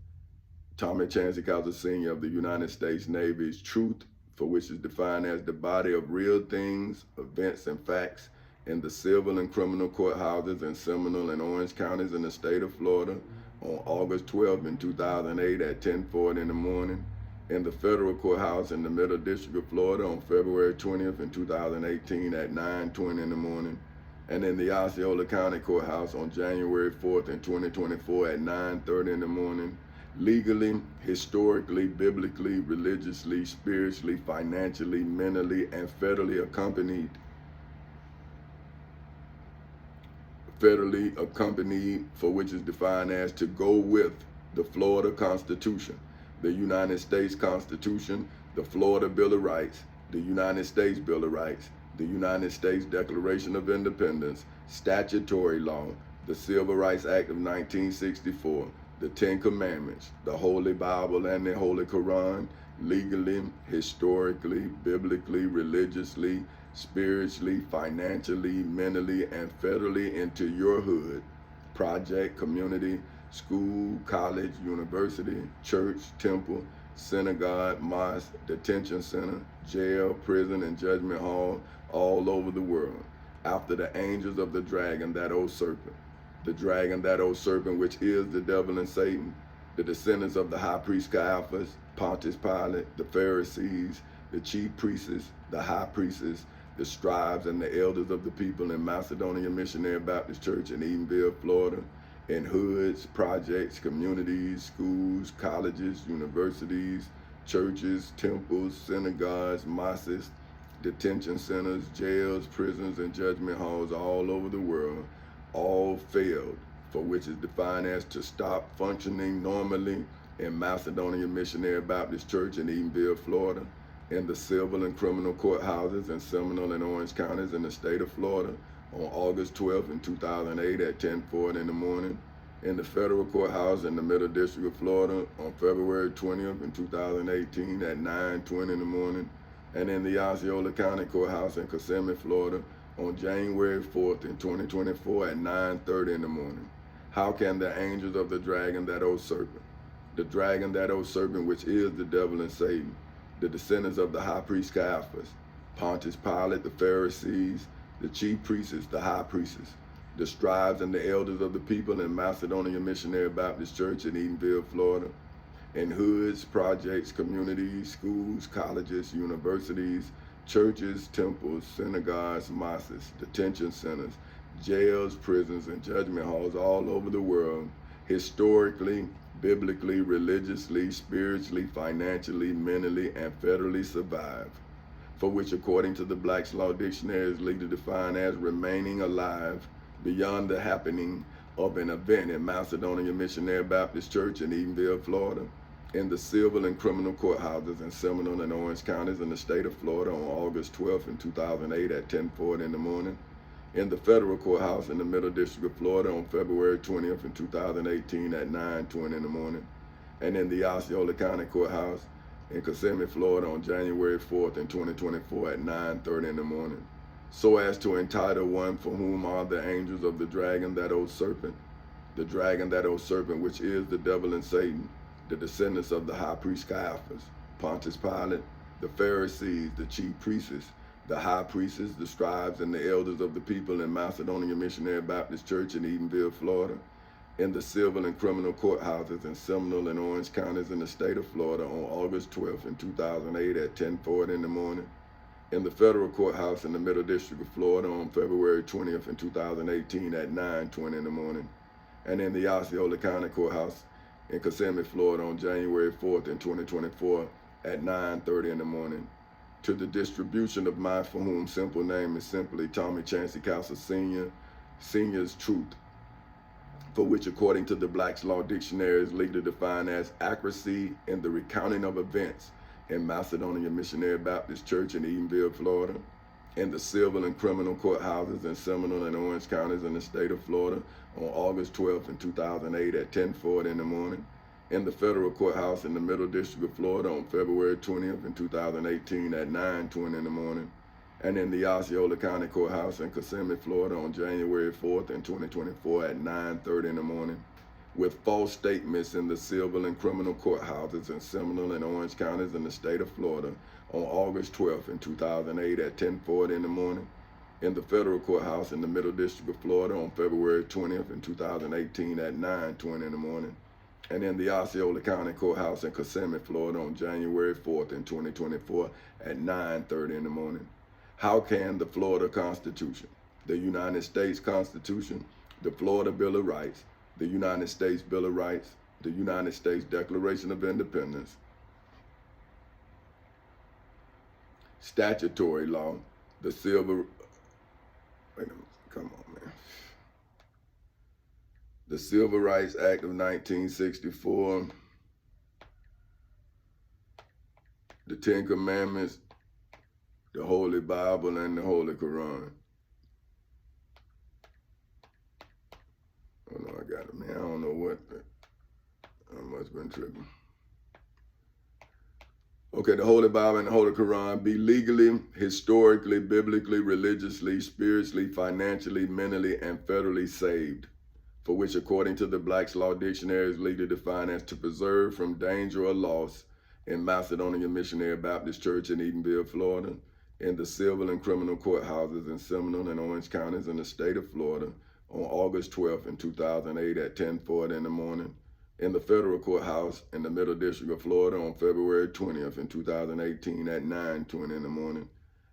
Tommy Chancey Castle Sr. of the United States Navy's truth, for which is defined as the body of real things, events, and facts in the civil and criminal courthouses in Seminole and Orange counties in the state of Florida on August 12th in 2008 at 10:40 in the morning, in the federal courthouse in the Middle District of Florida on February 20th in 2018 at 9:20 in the morning, and in the Osceola County Courthouse on January 4th in 2024 at 9:30 in the morning, legally, historically, biblically, religiously, spiritually, financially, mentally, and federally accompanied, for which is defined as to go with the Florida Constitution, the United States Constitution, the Florida Bill of Rights, the United States Bill of Rights, the United States Declaration of Independence, statutory law, the Civil Rights Act of 1964, the Ten Commandments, the Holy Bible and the Holy Quran, legally, historically, biblically, religiously, spiritually, financially, mentally, and federally into your hood, project, community, school, college, university, church, temple, synagogue, mosque, detention center, jail, prison, and judgment hall all over the world, after the angels of the dragon, that old serpent. The dragon, that old serpent, which is the devil and Satan, the descendants of the high priest Caiaphas, Pontius Pilate, the Pharisees, the chief priests, the high priests, the scribes, and the elders of the people in Macedonia Missionary Baptist Church in Edenville, Florida, in hoods, projects, communities, schools, colleges, universities, churches, temples, synagogues, mosques, detention centers, jails, prisons, and judgment halls all over the world, all failed, for which is defined as to stop functioning normally in Macedonia Missionary Baptist Church in Edenville, Florida, in the civil and criminal courthouses in Seminole and Orange counties in the state of Florida on August 12th in 2008 at 10:40 in the morning, in the federal courthouse in the Middle District of Florida on February 20th in 2018 at 9:20 in the morning, and in the Osceola County Courthouse in Kissimmee, Florida on January 4th in 2024 at 9:30 in the morning. How can the angels of the dragon, that old serpent, the dragon, that old serpent, which is the devil and Satan, the descendants of the high priest Caiaphas, Pontius Pilate, the Pharisees, the chief priests, the high priests, the scribes and the elders of the people in Macedonia Missionary Baptist Church in Edenville, Florida, in hoods, projects, communities, schools, colleges, universities, churches, temples, synagogues, mosques, detention centers, jails, prisons, and judgment halls all over the world, historically, biblically, religiously, spiritually, financially, mentally, and federally survive, for which, according to the Black's Law Dictionary, is legally defined as remaining alive beyond the happening of an event in Macedonia Missionary Baptist Church in Edenville, Florida, in the civil and criminal courthouses in Seminole and Orange counties in the state of Florida on August 12th in 2008 at 10:40 in the morning, in the federal courthouse in the Middle District of Florida on February 20th in 2018 at 9:20 in the morning, and in the Osceola County Courthouse in Kissimmee, Florida on January 4th in 2024 at 9:30 in the morning, so as to entitle one for whom are the angels of the dragon, that old serpent, the dragon, that old serpent, which is the devil and Satan, the descendants of the high priest Caiaphas, Pontius Pilate, the Pharisees, the chief priests, the high priests, the scribes, and the elders of the people in Macedonia Missionary Baptist Church in Edenville, Florida, in the civil and criminal courthouses in Seminole and Orange counties in the state of Florida on August 12th in 2008 at 10:40 in the morning, in the federal courthouse in the Middle District of Florida on February 20th in 2018 at 9:20 in the morning, and in the Osceola County Courthouse in Kissimmee, Florida on January 4th in 2024 at 9:30 in the morning, to the distribution of my for whom simple name is simply Tommy Chancey Castle Sr., Senior's Truth, for which, according to the Black's Law Dictionary, is legally defined as accuracy in the recounting of events in Macedonia Missionary Baptist Church in Edenville, Florida, in the civil and criminal courthouses in Seminole and Orange counties in the state of Florida on August 12th in 2008 at 10:40 in the morning, in the federal courthouse in the Middle District of Florida on February 20th in 2018 at 9:20 in the morning, and in the Osceola County Courthouse in Kissimmee, Florida on January 4th in 2024 at 9:30 in the morning, with false statements in the civil and criminal courthouses in Seminole and Orange counties in the state of Florida on August 12th in 2008 at 10:40 in the morning, in the federal courthouse in the Middle District of Florida on February 20th in 2018 at 9:20 in the morning, and in the Osceola County Courthouse in Kissimmee, Florida on January 4th in 2024 at 9:30 in the morning. How can the Florida Constitution, the United States Constitution, the Florida Bill of Rights, the United States Bill of Rights, the United States Declaration of Independence, statutory law, the Civil, wait a minute, come on, man. The Civil Rights Act of 1964, the Ten Commandments, the Holy Bible, and the Holy Quran. Oh no, I got it, man. I don't know what. I must have been tripping. Okay, the Holy Bible and the Holy Quran. Be legally, historically, biblically, religiously, spiritually, financially, mentally, and federally saved, for which, according to the Black's Law Dictionary, is legally defined as to preserve from danger or loss in Macedonia Missionary Baptist Church in Edenville, Florida, in the civil and criminal courthouses in Seminole and Orange counties in the state of Florida on August 12th in 2008 at 10:40 in the morning, in the federal courthouse in the Middle District of Florida on February 20th in 2018 at 9:20 in the morning,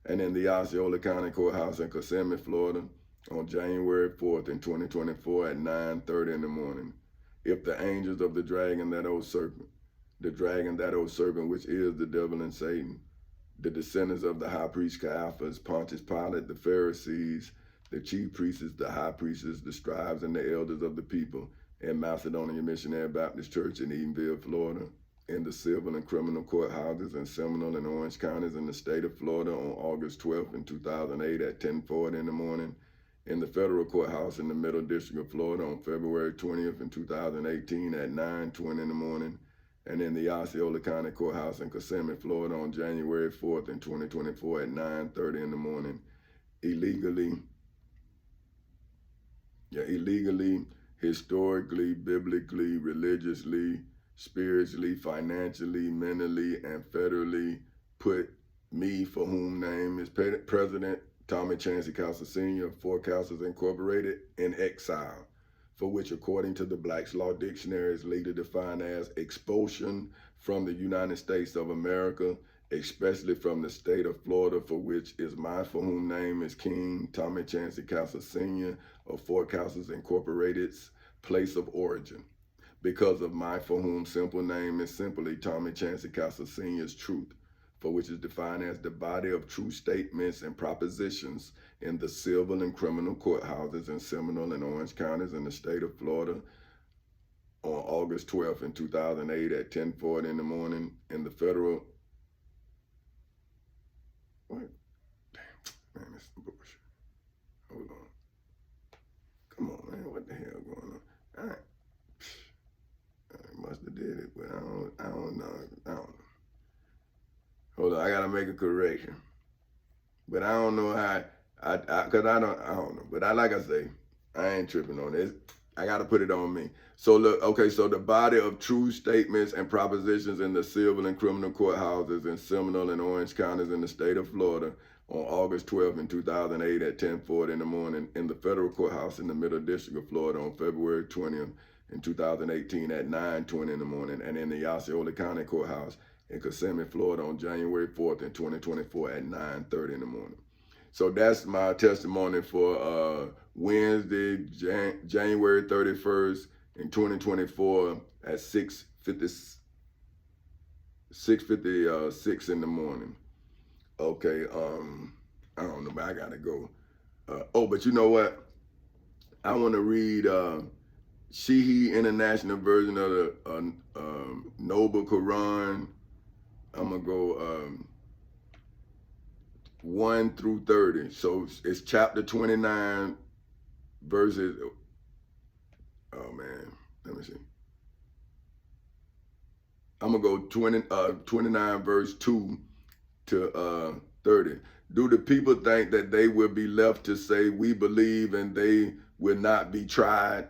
and in the Osceola County Courthouse in Kissimmee, Florida on January 4th in 2024 at 9:30 in the morning. If the angels of the dragon, that old serpent, the dragon, that old serpent, which is the devil and Satan, the descendants of the high priest Caiaphas, Pontius Pilate, the Pharisees, the chief priests, the high priests, the scribes, and the elders of the people in Macedonia Missionary Baptist Church in Edenville, Florida, in the civil and criminal courthouses in Seminole and Orange counties in the state of Florida on August 12th in 2008 at 10:40 in the morning, in the federal courthouse in the Middle District of Florida on February 20th in 2018 at 9:20 in the morning, and in the Osceola County Courthouse in Kissimmee, Florida on January 4th in 2024 at 9:30 in the morning, illegally, historically, biblically, religiously, spiritually, financially, mentally, and federally put me, for whom name is President Tommy Chancey Castle Sr., Four Castles Incorporated, in exile, for which, according to the Black's Law Dictionary, is legally defined as expulsion from the United States of America, especially from the state of Florida, for which is my, for whom name is King Tommy Chancey Castle Sr. of Four Castles Incorporated's place of origin, because of my, for whom simple name is simply Tommy Chancey Castle Sr.'s truth, for which is defined as the body of true statements and propositions in the civil and criminal courthouses in Seminole and Orange counties in the state of Florida on August 12th in 2008 at 10:40 in the morning, in the federal, what? Damn, man, that's some bullshit. Hold on. Come on, man, what the hell going on? I must have did it, but I don't know. Hold on, I gotta make a correction. But I don't know how, cause I don't know. But like I say, I ain't tripping on this. I gotta put it on me. So look, okay, so the body of true statements and propositions in the civil and criminal courthouses in Seminole and Orange counties in the state of Florida on August 12th in 2008 at 10:40 in the morning, in the federal courthouse in the Middle District of Florida on February 20th in 2018 at 9:20 in the morning, and in the Osceola County Courthouse in Kissimmee, Florida on January 4th in 2024 at 9:30 in the morning. So that's my testimony for Wednesday, January 31st in 2024 at 6:56 in the morning. Okay, I don't know, but I gotta go. But you know what? I want to read Sheehy International version of the Noble Quran. I'm gonna go 1 through 30. So it's chapter 29, verses. Oh man, let me see. I'm gonna go 29 verse 2 to 30. Do the people think that they will be left to say, we believe, and they will not be tried?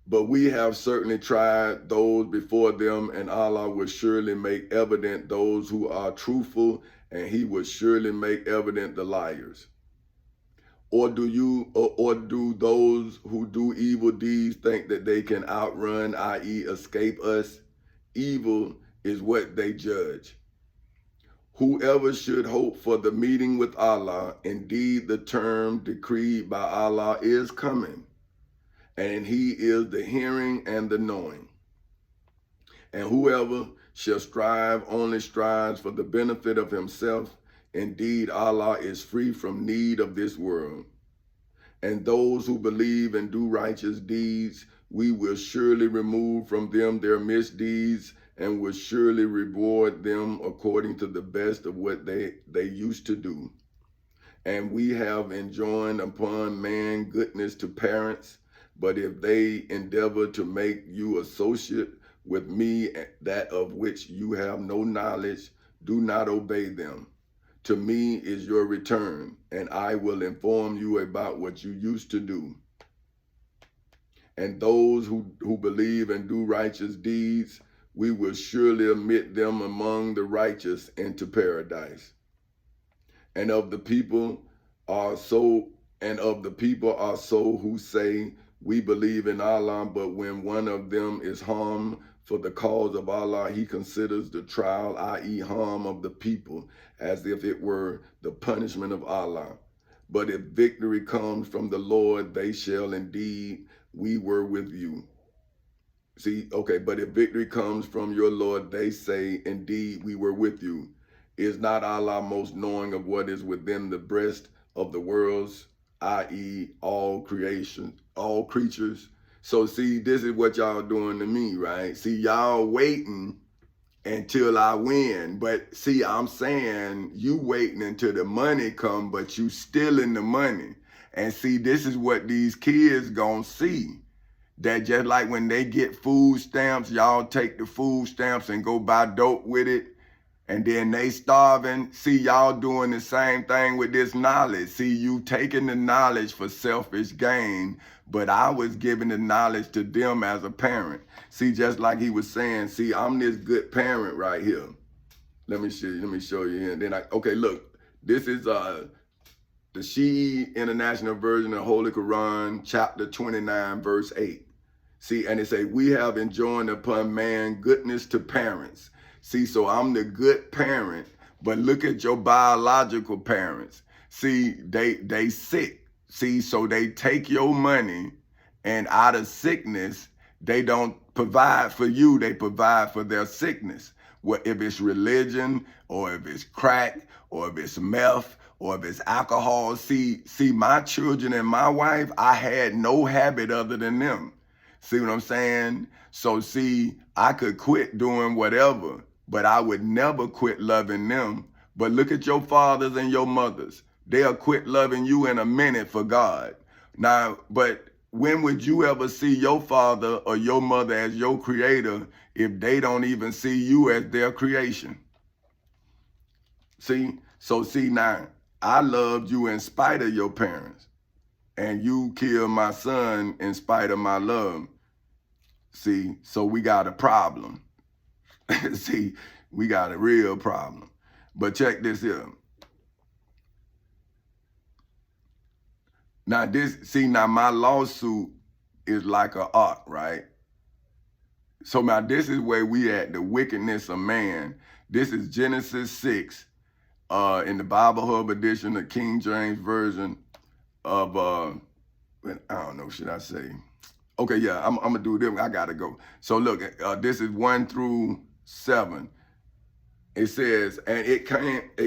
But we have certainly tried those before them, and Allah will surely make evident those who are truthful, and he will surely make evident the liars. Or do those who do evil deeds think that they can outrun, i.e., escape us? Evil is what they judge. Whoever should hope for the meeting with Allah, indeed the term decreed by Allah is coming, and He is the hearing and the knowing. And whoever shall strive only strives for the benefit of himself. Indeed, Allah is free from need of this world. And those who believe and do righteous deeds, we will surely remove from them their misdeeds and will surely reward them according to the best of what they used to do. And we have enjoined upon man goodness to parents, but if they endeavor to make you associate with me, that of which you have no knowledge, do not obey them. To me is your return, and I will inform you about what you used to do. And those who believe and do righteous deeds, we will surely admit them among the righteous into paradise. And of the people are so who say, we believe in Allah, but when one of them is harmed for the cause of Allah, he considers the trial, i.e. harm of the people, as if it were the punishment of Allah. But if victory comes from the Lord, they shall indeed, we were with you. See, okay, but if victory comes from your Lord, they say, indeed, we were with you. Is not Allah most knowing of what is within the breast of the worlds, i.e. all creation, all creatures? So see, this is what y'all doing to me, right? See, y'all waiting until I win. But see, I'm saying you waiting until the money come, but you stealing the money. And see, this is what these kids gonna see. That just like when they get food stamps, y'all take the food stamps and go buy dope with it, and then they starving. See, y'all doing the same thing with this knowledge. See, you taking the knowledge for selfish gain, but I was giving the knowledge to them as a parent. See, just like he was saying, see, I'm this good parent right here. Let me show you. And then okay, look, this is the Shi'i International Version of Holy Quran, chapter 29, verse 8. See, and it say, we have enjoined upon man goodness to parents. See, so I'm the good parent, but look at your biological parents. See, they sick. See, so they take your money, and out of sickness, they don't provide for you, they provide for their sickness. Well, if it's religion, or if it's crack, or if it's meth, or if it's alcohol. See, my children and my wife, I had no habit other than them. See what I'm saying? So see, I could quit doing whatever, but I would never quit loving them. But look at your fathers and your mothers. They'll quit loving you in a minute for God. Now, but when would you ever see your father or your mother as your creator if they don't even see you as their creation? See? So see now, I loved you in spite of your parents, and you killed my son in spite of my love. See, so we got a problem. See, we got a real problem. But check this here. Now now my lawsuit is like an art, right? So now this is where we at, the wickedness of man. This is Genesis 6, in the Bible Hub edition, the King James Version of, I don't know, should I say? Okay, yeah, I'm gonna do them. I gotta go. So look, this is 1 through 7. It says, and it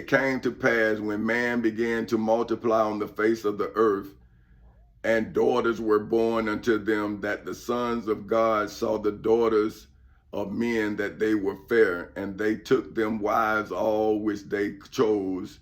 came to pass when man began to multiply on the face of the earth, and daughters were born unto them, that the sons of God saw the daughters of men that they were fair, and they took them wives all which they chose.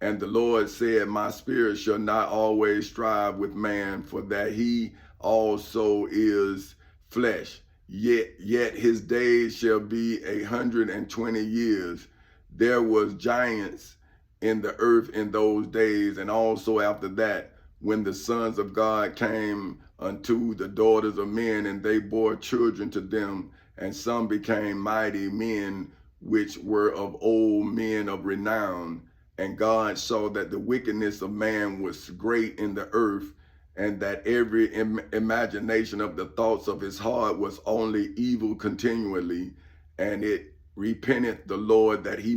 And the Lord said, my spirit shall not always strive with man, for that he also is flesh. Yet his days shall be 120 years. There was giants in the earth in those days, and also after that, when the sons of God came unto the daughters of men, and they bore children to them, and some became mighty men, which were of old men of renown. And God saw that the wickedness of man was great in the earth, and that every imagination of the thoughts of his heart was only evil continually. And it repenteth the Lord that he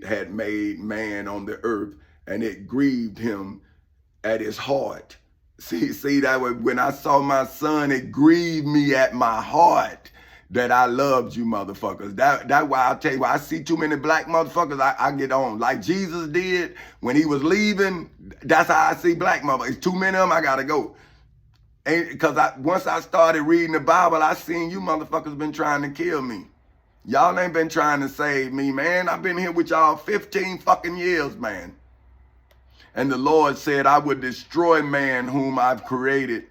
had made man on the earth, and it grieved him at his heart. See that when I saw my son, it grieved me at my heart that I loved you motherfuckers. That why I tell you, why I see too many black motherfuckers, I get on. Like Jesus did when he was leaving, that's how I see black motherfuckers. It's too many of them, I gotta go. Because once I started reading the Bible, I seen you motherfuckers been trying to kill me. Y'all ain't been trying to save me, man. I've been here with y'all 15 fucking years, man. And the Lord said, I would destroy man whom I've created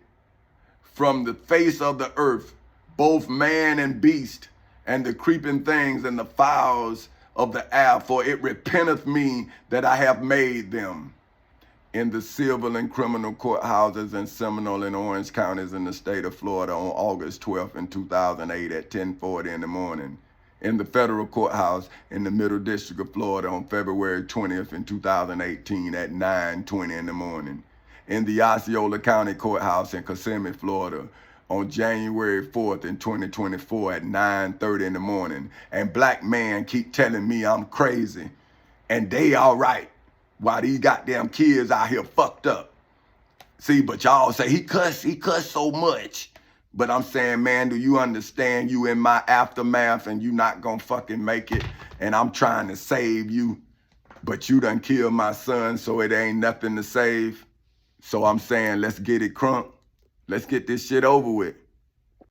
from the face of the earth, both man and beast, and the creeping things and the fowls of the air, for it repenteth me that I have made them. In the civil and criminal courthouses in Seminole and Orange counties in the state of Florida on August 12th in 2008 at 10:40 in the morning. In the federal courthouse in the Middle District of Florida on February 20th in 2018 at 9:20 in the morning. In the Osceola County Courthouse in Kissimmee, Florida on January 4th in 2024 at 9:30 in the morning. And black men keep telling me I'm crazy and they all right while these goddamn kids out here fucked up. See, but y'all say he cussed so much. But I'm saying, man, do you understand you in my aftermath and you not gonna fucking make it? And I'm trying to save you, but you done killed my son, so it ain't nothing to save. So I'm saying, let's get it crunk. Let's get this shit over with.